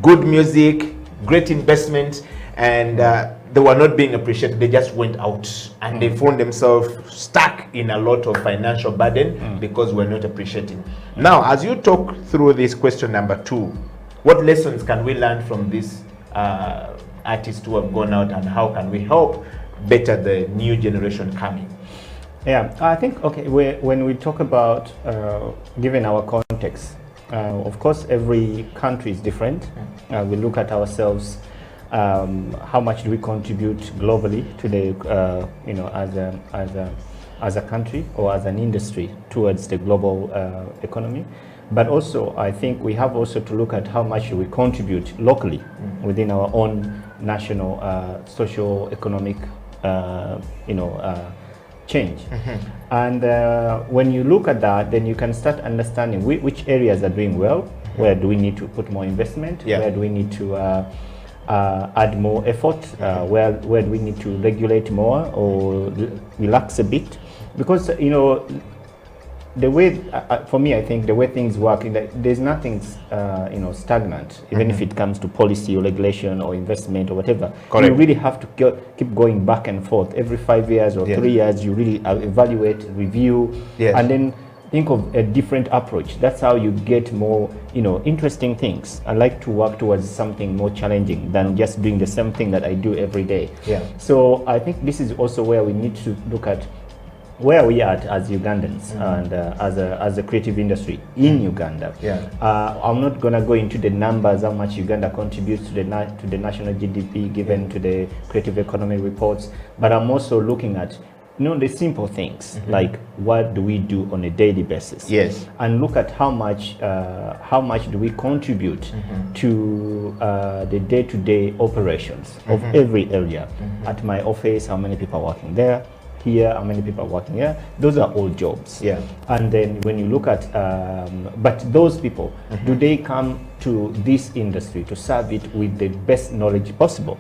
good music, great investment, and they were not being appreciated. They just went out and they found themselves stuck in a lot of financial burden because we're not appreciating. Now, as you talk through this question number 2, what lessons can we learn from these artists who have gone out, and how can we help better the new generation coming? Yeah, I think, okay, when we talk about, given our context, of course, every country is different. We look at ourselves, how much do we contribute globally to the, as a country or as an industry towards the global economy. But also, I think we have also to look at how much we contribute locally within our own national socio-economic, change. And when you look at that, then you can start understanding which areas are doing well, where do we need to put more investment, where do we need to add more effort, where do we need to regulate more or relax a bit. Because, the way, for me, I think the way things work, there's nothing, stagnant, even if it comes to policy or regulation or investment or whatever. Correct. You really have to keep going back and forth. Every 5 years or 3 years, you really evaluate, review, and then think of a different approach. That's how you get more, interesting things. I like to work towards something more challenging than just doing the same thing that I do every day. So I think this is also where we need to look at where we are as Ugandans and as a creative industry in Uganda. I'm not going to go into the numbers, how much Uganda contributes to the national GDP given to the creative economy reports, but I'm also looking at the simple things, like what do we do on a daily basis? And look at how much do we contribute to the day-to-day operations of every area. At my office, how many people are working there? Here, how many people are working here? Those are all jobs. And then when you look at, but those people, do they come to this industry to serve it with the best knowledge possible?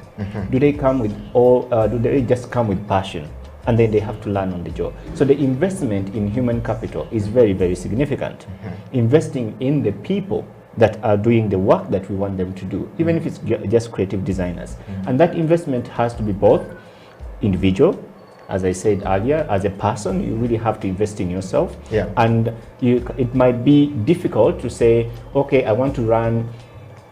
Do they come with do they just come with passion? And then they have to learn on the job. So the investment in human capital is very, very significant. Investing in the people that are doing the work that we want them to do, even if it's just creative designers. And that investment has to be both individual. As I said earlier, as a person, you really have to invest in yourself. And it might be difficult to say, okay, I want to learn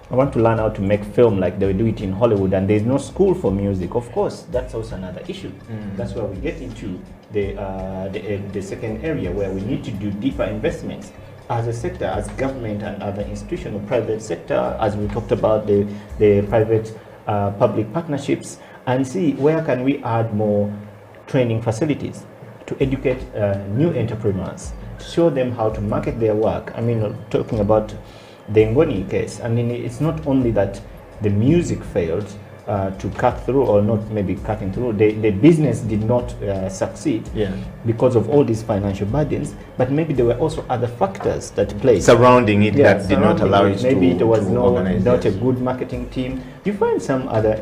how to make film like they do it in Hollywood, and there's no school for music. Of course, that's also another issue. That's where we get into the second area, where we need to do deeper investments as a sector, as government and other institutional private sector, as we talked about the private public partnerships, and see where can we add more training facilities to educate new entrepreneurs show them how to market their work. I mean, talking about the Ngoni case, I mean, it's not only that the music failed to cut through, or not maybe cutting through, the business did not succeed because of all these financial burdens, but maybe there were also other factors that played. Surrounding it that did not allow it maybe to there was not a yes. good marketing team. You find some other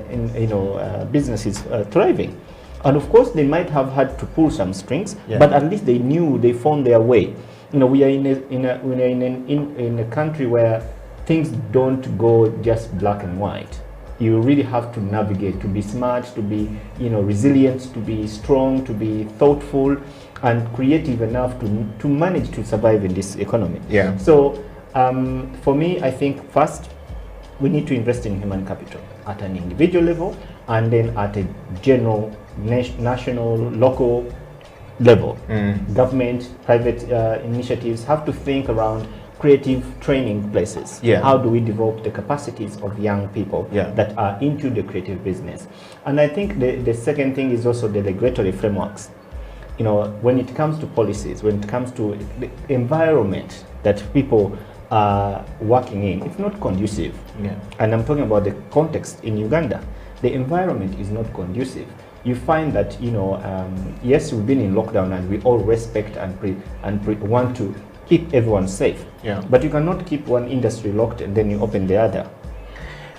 businesses thriving. And of course, they might have had to pull some strings, but at least they knew, they found their way. You know, we are in a country where things don't go just black and white. You really have to navigate, to be smart, to be resilient, to be strong, to be thoughtful, and creative enough to manage to survive in this economy. Yeah. So for me, I think first we need to invest in human capital at an individual level, and then at a general, national, local level. Government, private initiatives have to think around creative training places. How do we develop the capacities of young people that are into the creative business? And I think the second thing is also the regulatory frameworks. You know, when it comes to policies, when it comes to the environment that people are working in, it's not conducive. And I'm talking about the context in Uganda. The environment is not conducive. You find that, yes, we've been in lockdown and we all respect and want to keep everyone safe. But you cannot keep one industry locked and then you open the other.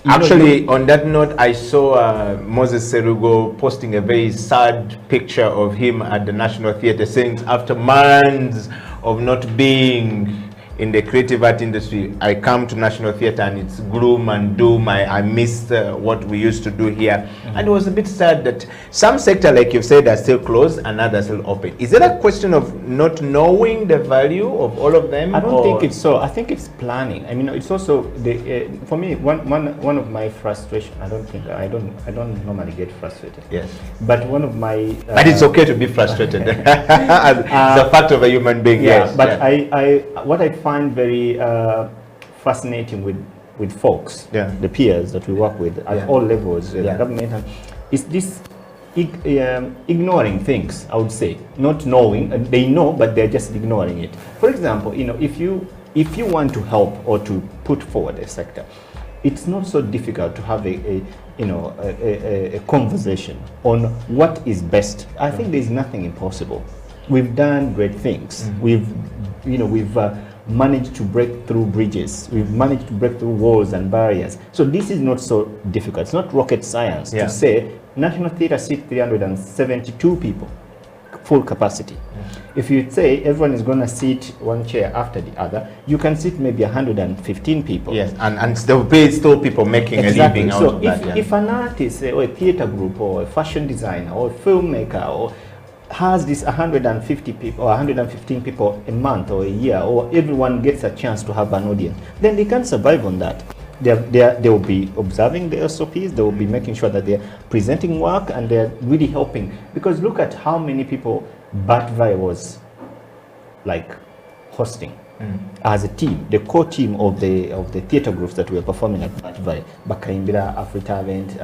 Actually, on that note, I saw Moses Serugo posting a very sad picture of him at the National Theatre, saying after months of not being in the creative art industry, I come to National Theatre and it's gloom and doom. I missed what we used to do here. And it was a bit sad that some sector, like you've said, are still closed and others still open. Is it a question of not knowing the value of all of them? I don't think it's so. I think it's planning. I mean, it's also for me one of my frustration. I don't normally get frustrated. Yes. But one of my but it's okay to be frustrated. As a fact of a human being. Yes. But what I find very fascinating with folks, the peers that we work with at all levels, government, is this ignoring things. I would say not knowing. They know, but they're just ignoring it. For example, if you want to help or to put forward a sector, it's not so difficult to have a conversation on what is best. I think there's nothing impossible. We've done great things. We've managed to break through bridges. We've managed to break through walls and barriers. So this is not so difficult. It's not rocket science to say National Theatre seats 372 people, full capacity. If you say everyone is going to sit one chair after the other, you can sit maybe 115 people. Yes, and there will be still people making a living out of that. So if an artist or a theatre group or a fashion designer or a filmmaker or has this 150 people or 115 people a month or a year, or everyone gets a chance to have an audience, then they can survive on that. They will be observing the SOPs, they will be making sure that they're presenting work and they're really helping. Because look at how many people Batvai was like hosting as a team, the core team of the theatre groups that were performing at Batvai, Bakaimbira, Afritavent,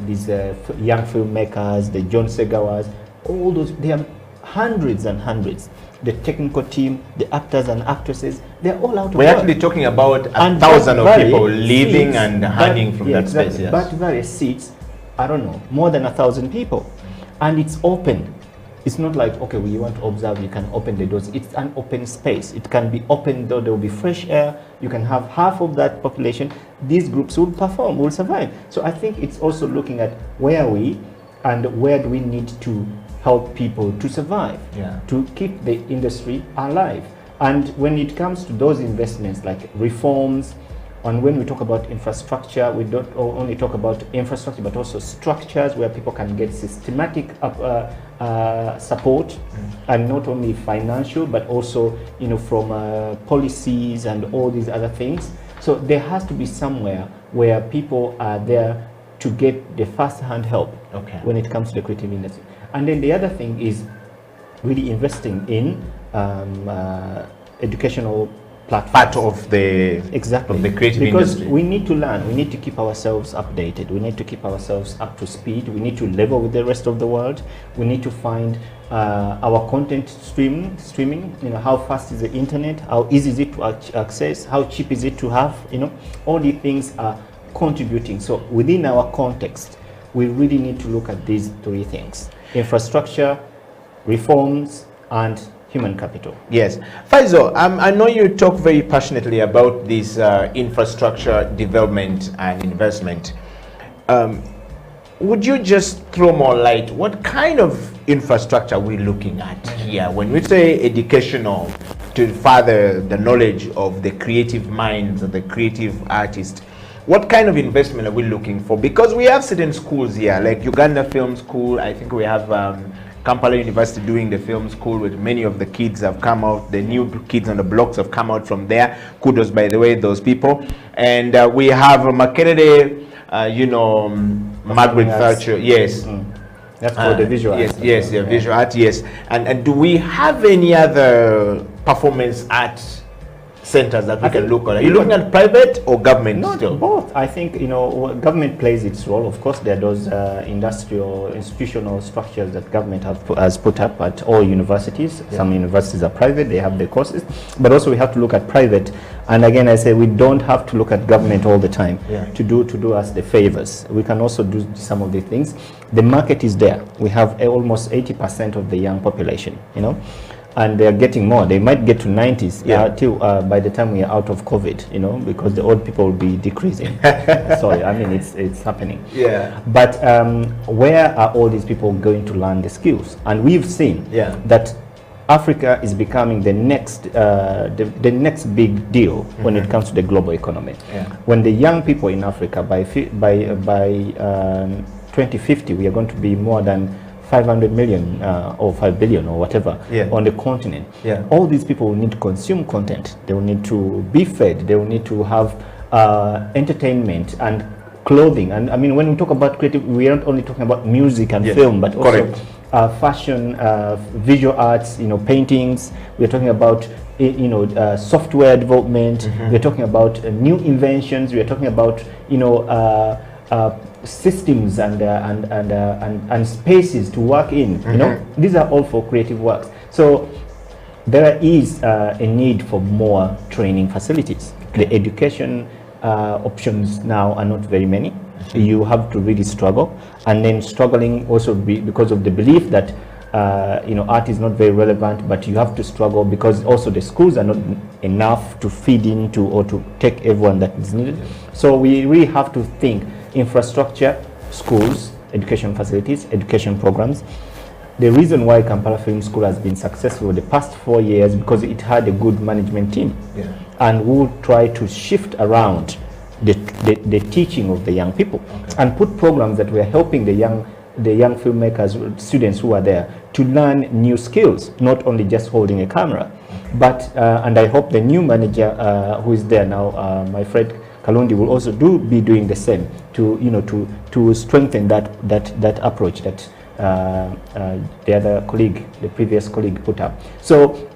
these young filmmakers, the John Segawas, all those, they are hundreds and hundreds. The technical team, the actors and actresses, they're all out of work. We're actually talking about 1,000 of people living and hanging from that space. Yes. But various seats, I don't know, more than 1,000 people. And it's open. It's not like, okay, we want to observe, you can open the doors. It's an open space. It can be open, though there will be fresh air. You can have half of that population. These groups will perform, will survive. So I think it's also looking at where are we and where do we need to help people to survive, to keep the industry alive. And when it comes to those investments like reforms, and when we talk about infrastructure, we don't only talk about infrastructure, but also structures where people can get systematic support, and not only financial, but also from policies and all these other things. So there has to be somewhere where people are there to get the first-hand help when it comes to the creative industry. And then the other thing is really investing in educational part of the exactly of the creative because industry. we need to learn, we need to keep ourselves updated, we need to keep ourselves up to speed, we need to level with the rest of the world, we need to find our content streaming, you know, how fast is the internet, how easy is it to access, how cheap is it to have, you know, all these things are contributing. So within our context, we really need to look at these three things: infrastructure, reforms, and human capital. Yes. Faizo, I know you talk very passionately about this infrastructure development and investment. Would you just throw more light? What kind of infrastructure are we looking at here? When we say educational, to further the knowledge of the creative minds of the creative artists, what kind of investment are we looking for? Because we have certain schools here, like Uganda Film School. I think we have Kampala University doing the film school, with many of the kids have come out, the new kids on the blocks have come out from there. Kudos, by the way, those people. And we have Makerere, you know, Margaret Thatcher, yes. That's for the visual yes, art. yes, yeah, visual art, yes. And do we have any other performance art centers that we can look at? Are you looking at private or government? Not still? Both. I think, you know, government plays its role. Of course, there are those industrial, institutional structures that government has put up at all universities. Yeah. Some universities are private, they have the courses, but also we have to look at private. And again, I say we don't have to look at government all the time to do us the favors. We can also do some of the things. The market is there. We have almost 80% of the young population, you know, and they're getting more. They might get to 90s till by the time we are out of COVID, you know, because the old people will be decreasing. Sorry, I mean, it's happening. Yeah. But where are all these people going to learn the skills? And we've seen that Africa is becoming the next big deal when it comes to the global economy. Yeah. When the young people in Africa, by 2050, we are going to be more than 500 million or 5 billion or whatever on the continent. Yeah. All these people will need to consume content. They will need to be fed. They will need to have entertainment and clothing. And I mean, when we talk about creative, we aren't only talking about music and film, but also fashion, visual arts, you know, paintings. We're talking about, you know, software development. We're talking about new inventions. We're talking about, you know, systems and spaces to work in. You know, these are all for creative works. So there is a need for more training facilities. The education options now are not very many. You have to really struggle, and then struggling also because of the belief that you know, art is not very relevant, but you have to struggle because also the schools are not enough to feed into or to take everyone that is needed. So we really have to think infrastructure, schools, education facilities, education programs. The reason why Kampala Film School has been successful the past 4 years because it had a good management team, and we'll try to shift around the teaching of the young people and put programs that were helping the young filmmakers, students who are there, to learn new skills, not only just holding a camera. But and I hope the new manager who is there now, my friend Kalundi, will also be doing the same to, you know, to strengthen that approach that the other colleague, the previous colleague, put up. So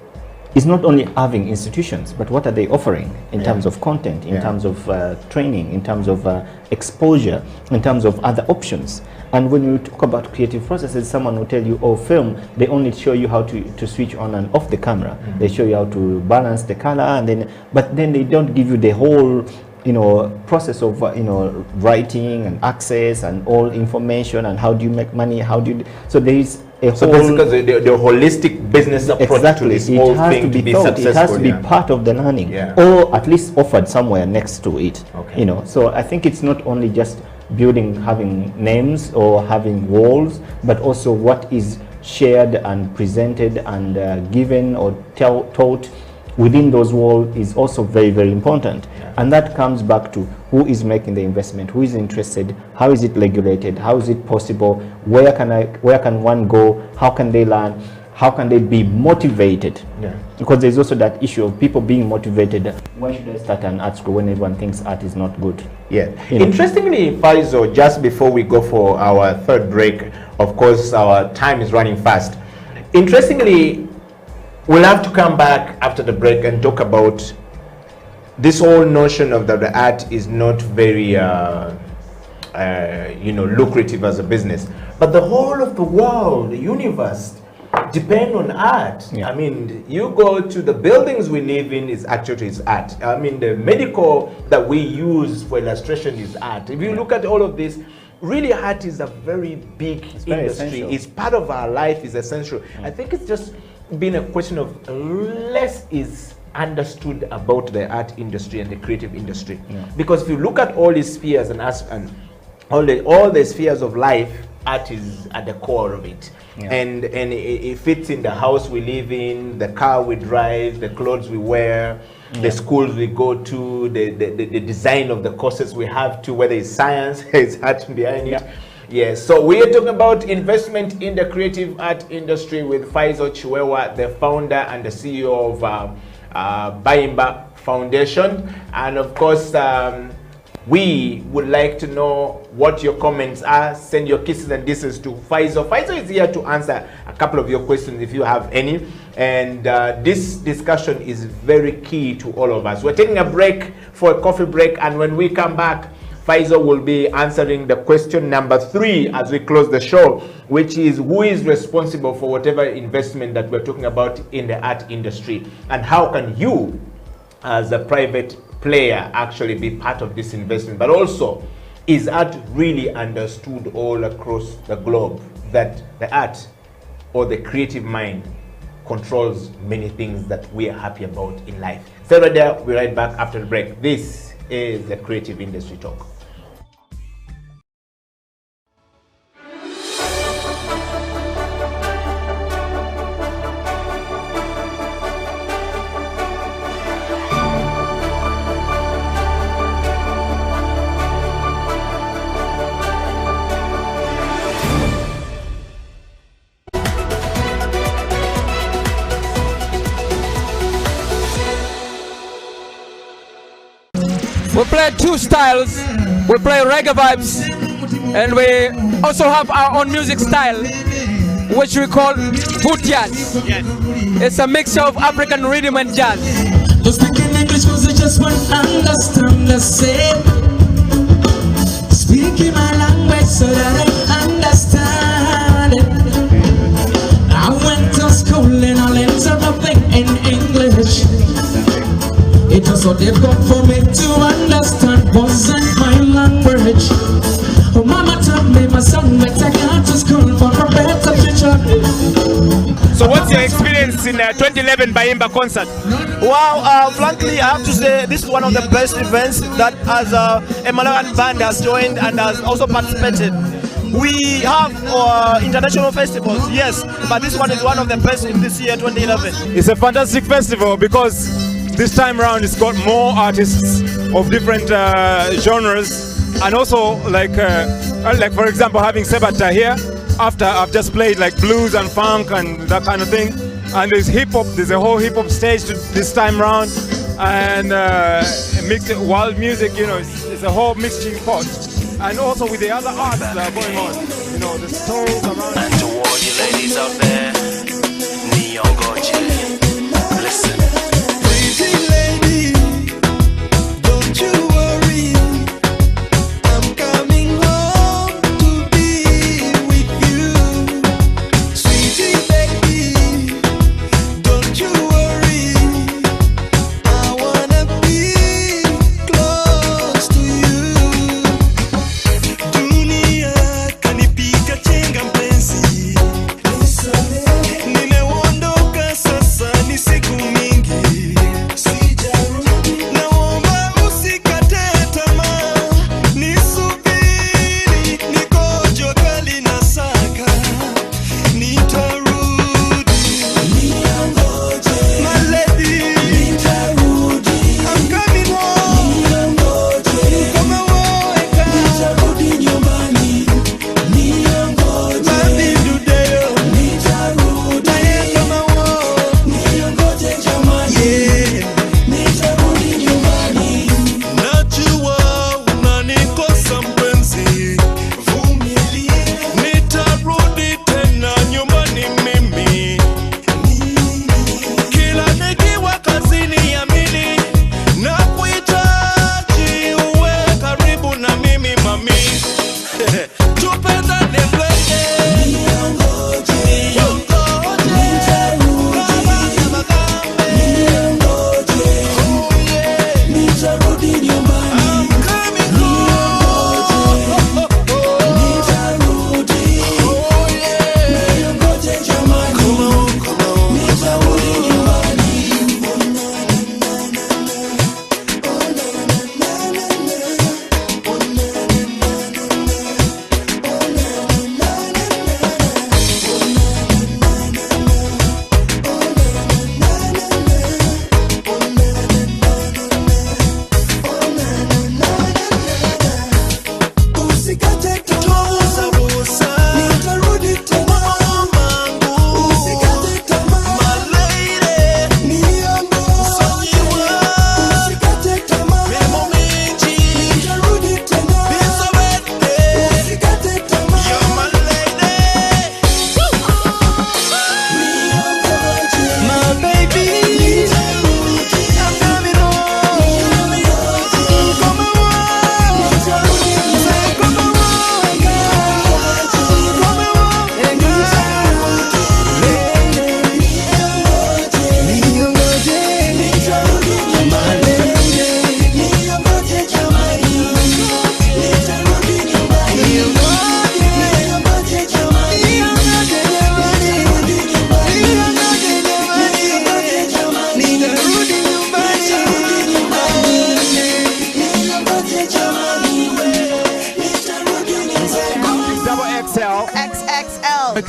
it's not only having institutions, but what are they offering in terms of content, in terms of training, in terms of exposure, in terms of other options. And when you talk about creative processes, someone will tell you, oh, film, they only show you how to switch on and off the camera. They show you how to balance the color, and but then they don't give you the whole, you know, process of you know, writing and access and all information and how do you make money, how do you, so there is a so whole, basically the holistic business approach to this whole thing to be successful. It has to be part of the learning, or at least offered somewhere next to it. You know, so I think it's not only just building, having names or having walls, but also what is shared and presented and given or taught within those walls is also very, very important. And that comes back to who is making the investment, who is interested, how is it regulated, how is it possible, where can one go, how can they learn, how can they be motivated? Because there's also that issue of people being motivated. Why should I start an art school when everyone thinks art is not good? Interestingly, Faizo, just before we go for our third break, of course our time is running fast. Interestingly, we'll have to come back after the break and talk about this whole notion of that the art is not very lucrative as a business, but the whole of the world, the universe, depend on art. I mean, you go to the buildings we live in, is actually art. I mean, the medical that we use for illustration is art. If you look at all of this, really art is a very big industry. It's part of our life, is essential. I think it's just been a question of less is understood about the art industry and the creative industry. Because if you look at all these spheres and all the spheres of life, art is at the core of it. And it fits in the house we live in, the car we drive, the clothes we wear, the schools we go to, the design of the courses we have to, whether it's science, it's art behind it. Yes, so we are talking about investment in the creative art industry with Faisal Chiwewa, the founder and the CEO of Bayimba Foundation. And of course, we would like to know what your comments are. Send your kisses and disses to Faisal. Faisal is here to answer a couple of your questions if you have any. And this discussion is very key to all of us. We're taking a break for a coffee break, and when we come back, Faisal will be answering the question number 3 as we close the show, which is who is responsible for whatever investment that we're talking about in the art industry, and how can you as a private player actually be part of this investment. But also, is art really understood all across the globe, that the art or the creative mind controls many things that we are happy about in life? Stay right there, we'll be right back after the break. This is the Creative Industry Talk. We play 2 styles. We play reggae vibes, and we also have our own music style, which we call foot jazz. It's a mixture of African rhythm and jazz. Don't speak in English because I just won't understand the same. Speak in my language so that I understand it. I went to school and I learned everything in English. It was so difficult for me to understand, wasn't my language. Oh, mama told me my son better go to school for a better future. So what's your experience in the 2011 Bayimba concert? Wow, frankly, I have to say this is one of the best events that as a Malawian band has joined and has also participated. We have international festivals, yes, but this one is one of the best in this year, 2011. It's a fantastic festival because this time around it's got more artists of different genres, and also like for example having Sebata here after I've just played like blues and funk and that kind of thing, and there's hip hop, there's a whole hip hop stage this time around, and mixed wild music, you know, it's a whole mixing pot, and also with the other arts that are going on, you know, the stories around. And to all you ladies out there, Neon Gorgeous, listen. Nimeondoka sasa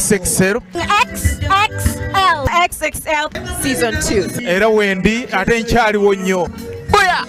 XXL. XXL. XXL Season 2. Era wendi ate nkyaliwo nnyo. Booyah!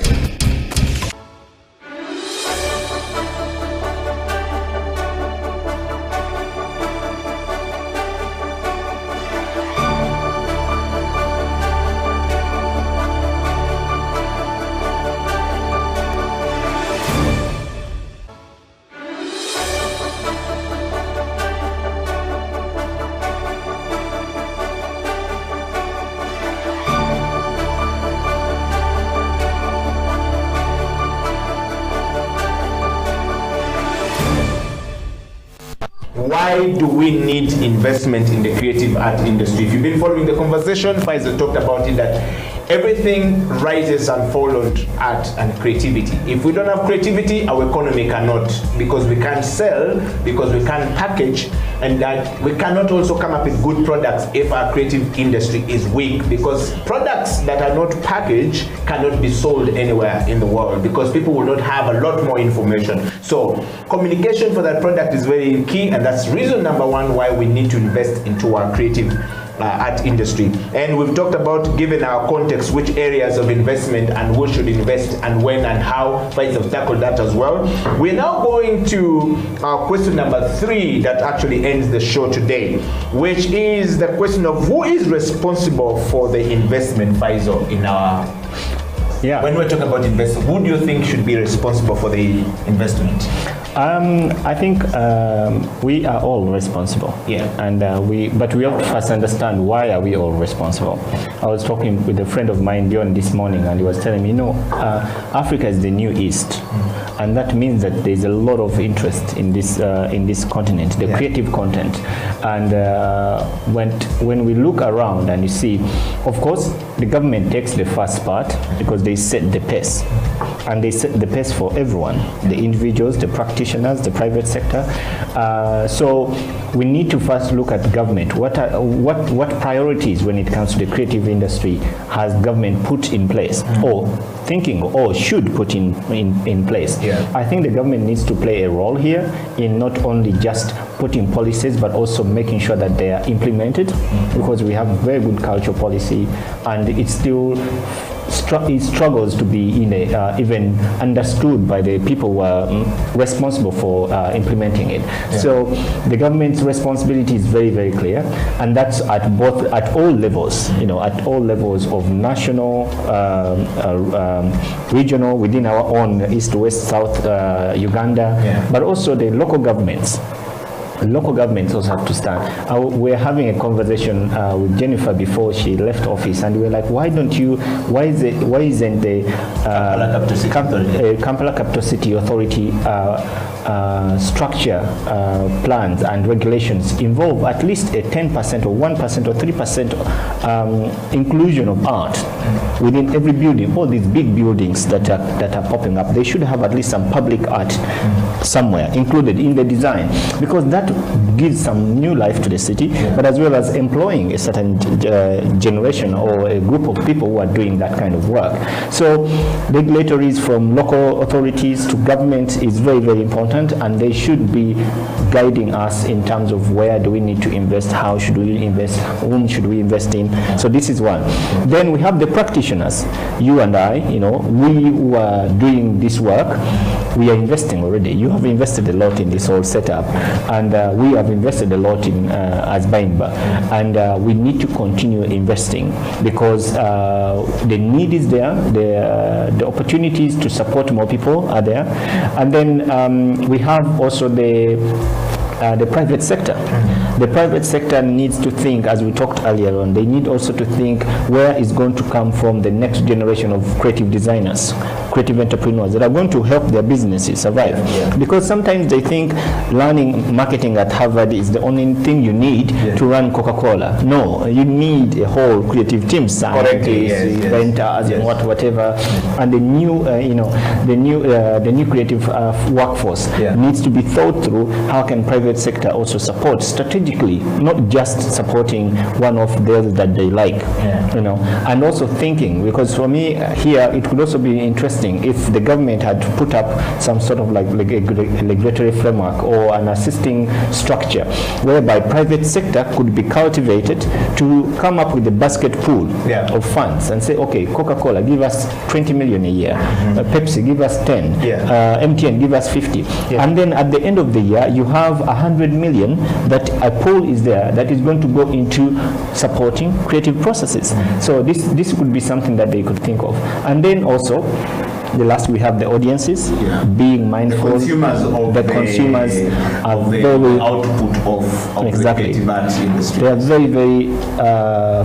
Why do we need investment in the creative art industry? If you've been following the conversation, Faisal talked about it, that everything rises and falls on art and creativity. If we don't have creativity, our economy cannot, because we can't sell, because we can't package, and that we cannot also come up with good products if our creative industry is weak, because products that are not packaged cannot be sold anywhere in the world, because people will not have a lot more information. So communication for that product is very key, and that's reason number one why we need to invest into our creative art industry. And we've talked about, given our context, which areas of investment and who should invest and when and how. Fights have tackled that as well. We're now going to our question number 3 that actually ends the show today, which is the question of who is responsible for the investment, Faisal, in our... Yeah. When we're talking about investment, who do you think should be responsible for the investment? I think we are all responsible. Yeah. And but we have to first understand, why are we all responsible? I was talking with a friend of mine, Bjorn, this morning, and he was telling me, Africa is the New East. And that means that there's a lot of interest in this continent, the creative content. And when we look around and you see, of course, the government takes the first part because they set the pace. And they set the pace for everyone, the individuals, the practitioners, the private sector. So we need to first look at government. What priorities when it comes to the creative industry has government put in place, or thinking, or should put in place? I think the government needs to play a role here in not only just putting policies, but also making sure that they are implemented, because we have very good cultural policy, and it's still it struggles to be even understood by the people who are responsible for implementing it. So the government's responsibility is very, very clear, and that's at all levels, at all levels of national, regional, within our own East, West, South, Uganda, but also the local governments. Local governments also have to stand. We're having a conversation with Jennifer before she left office, and we were like, why isn't the Kampala Capital City Authority structure, plans and regulations involve at least a 10% or 1% or 3% inclusion of art within every building? All these big buildings that are popping up, they should have at least some public art somewhere included in the design, because that gives some new life to the city, but as well as employing a certain generation or a group of people who are doing that kind of work. So regulatories from local authorities to government is very, very important, and they should be guiding us in terms of where do we need to invest, how should we invest, whom should we invest in. So this is one. Then we have the practitioners, you and I, we who are doing this work, we are investing already. You have invested a lot in this whole setup, and we have invested a lot in as Baimba, and we need to continue investing, because the need is there, the opportunities to support more people are there, and then we have also the private sector. The private sector needs to think, as we talked earlier on, they need also to think where is going to come from the next generation of creative designers, creative entrepreneurs that are going to help their businesses survive. Because sometimes they think learning marketing at Harvard is the only thing you need to run Coca-Cola. No, you need a whole creative team, scientists, inventors, and whatever. And the new, the new creative workforce needs to be thought through. How can private private sector also support strategically, not just supporting one of those that they like, you know, and also thinking, because for me here it could also be interesting if the government had put up some sort of like a regulatory framework or an assisting structure whereby private sector could be cultivated to come up with a basket pool of funds and say, okay, Coca-Cola, give us 20 million a year, Pepsi, give us 10, MTN, give us 50. And then at the end of the year, you have 100 million that a pool is there that is going to go into supporting creative processes. So this could be something that they could think of. And then also, the last we have the audiences, being mindful. The consumers are very output of exactly. the creative arts industry. They are very, very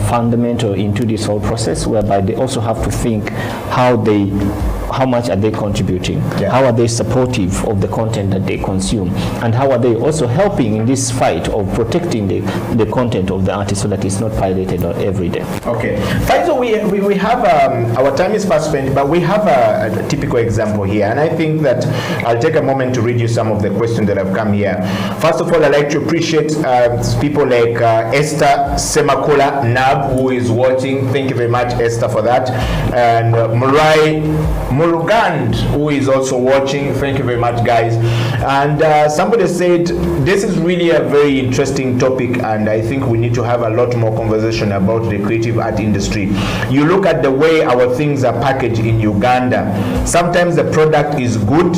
fundamental into this whole process, whereby they also have to think how much are they contributing, how are they supportive of the content that they consume, and how are they also helping in this fight of protecting the content of the artist so that it's not pirated every day. Okay. Faizo, we have, our time is fast spent, but we have a typical example here, and I think that I'll take a moment to read you some of the questions that have come here. First of all, I'd like to appreciate people like Esther Semakola Nab, who is watching. Thank you very much, Esther, for that. And Murai Murugand, who is also watching. Thank you very much, guys. And somebody said, this is really a very interesting topic, and I think we need to have a lot more conversation about the creative art industry. You look at the way our things are packaged in Uganda. Sometimes the product is good,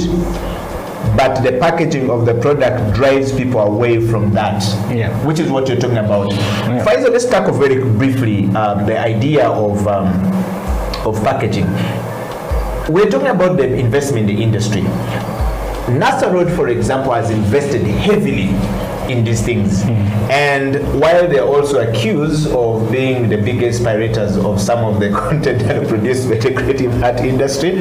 but the packaging of the product drives people away from that, which is what you're talking about. Faizo, let's tackle very briefly the idea of packaging. We're talking about the investment in the industry. NASA Road, for example, has invested heavily in these things. And while they're also accused of being the biggest pirators of some of the content that are produced by the creative art industry,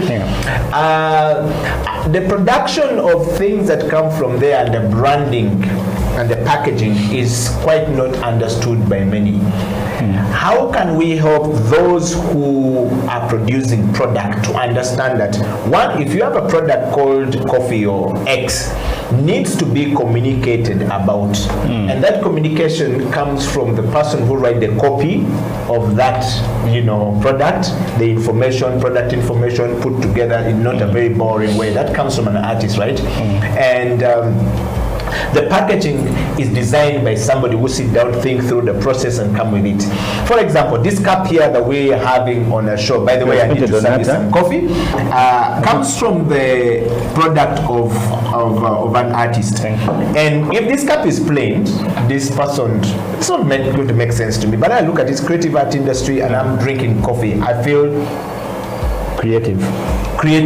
the production of things that come from there and the branding and the packaging is quite not understood by many. How can we help those who are producing product to understand that, one, if you have a product called coffee or X, needs to be communicated about, and that communication comes from the person who writes the copy of that, product, the information, product information put together in not a very boring way. That comes from an artist, right? And the packaging is designed by somebody who sit down, think through the process, and come with it. For example, this cup here that we're having on a show, by the way, I need to serve you some coffee, comes from the product of an artist. And if this cup is plain, this person, it's not going to make sense to me, but I look at this creative art industry and I'm drinking coffee. I feel creative.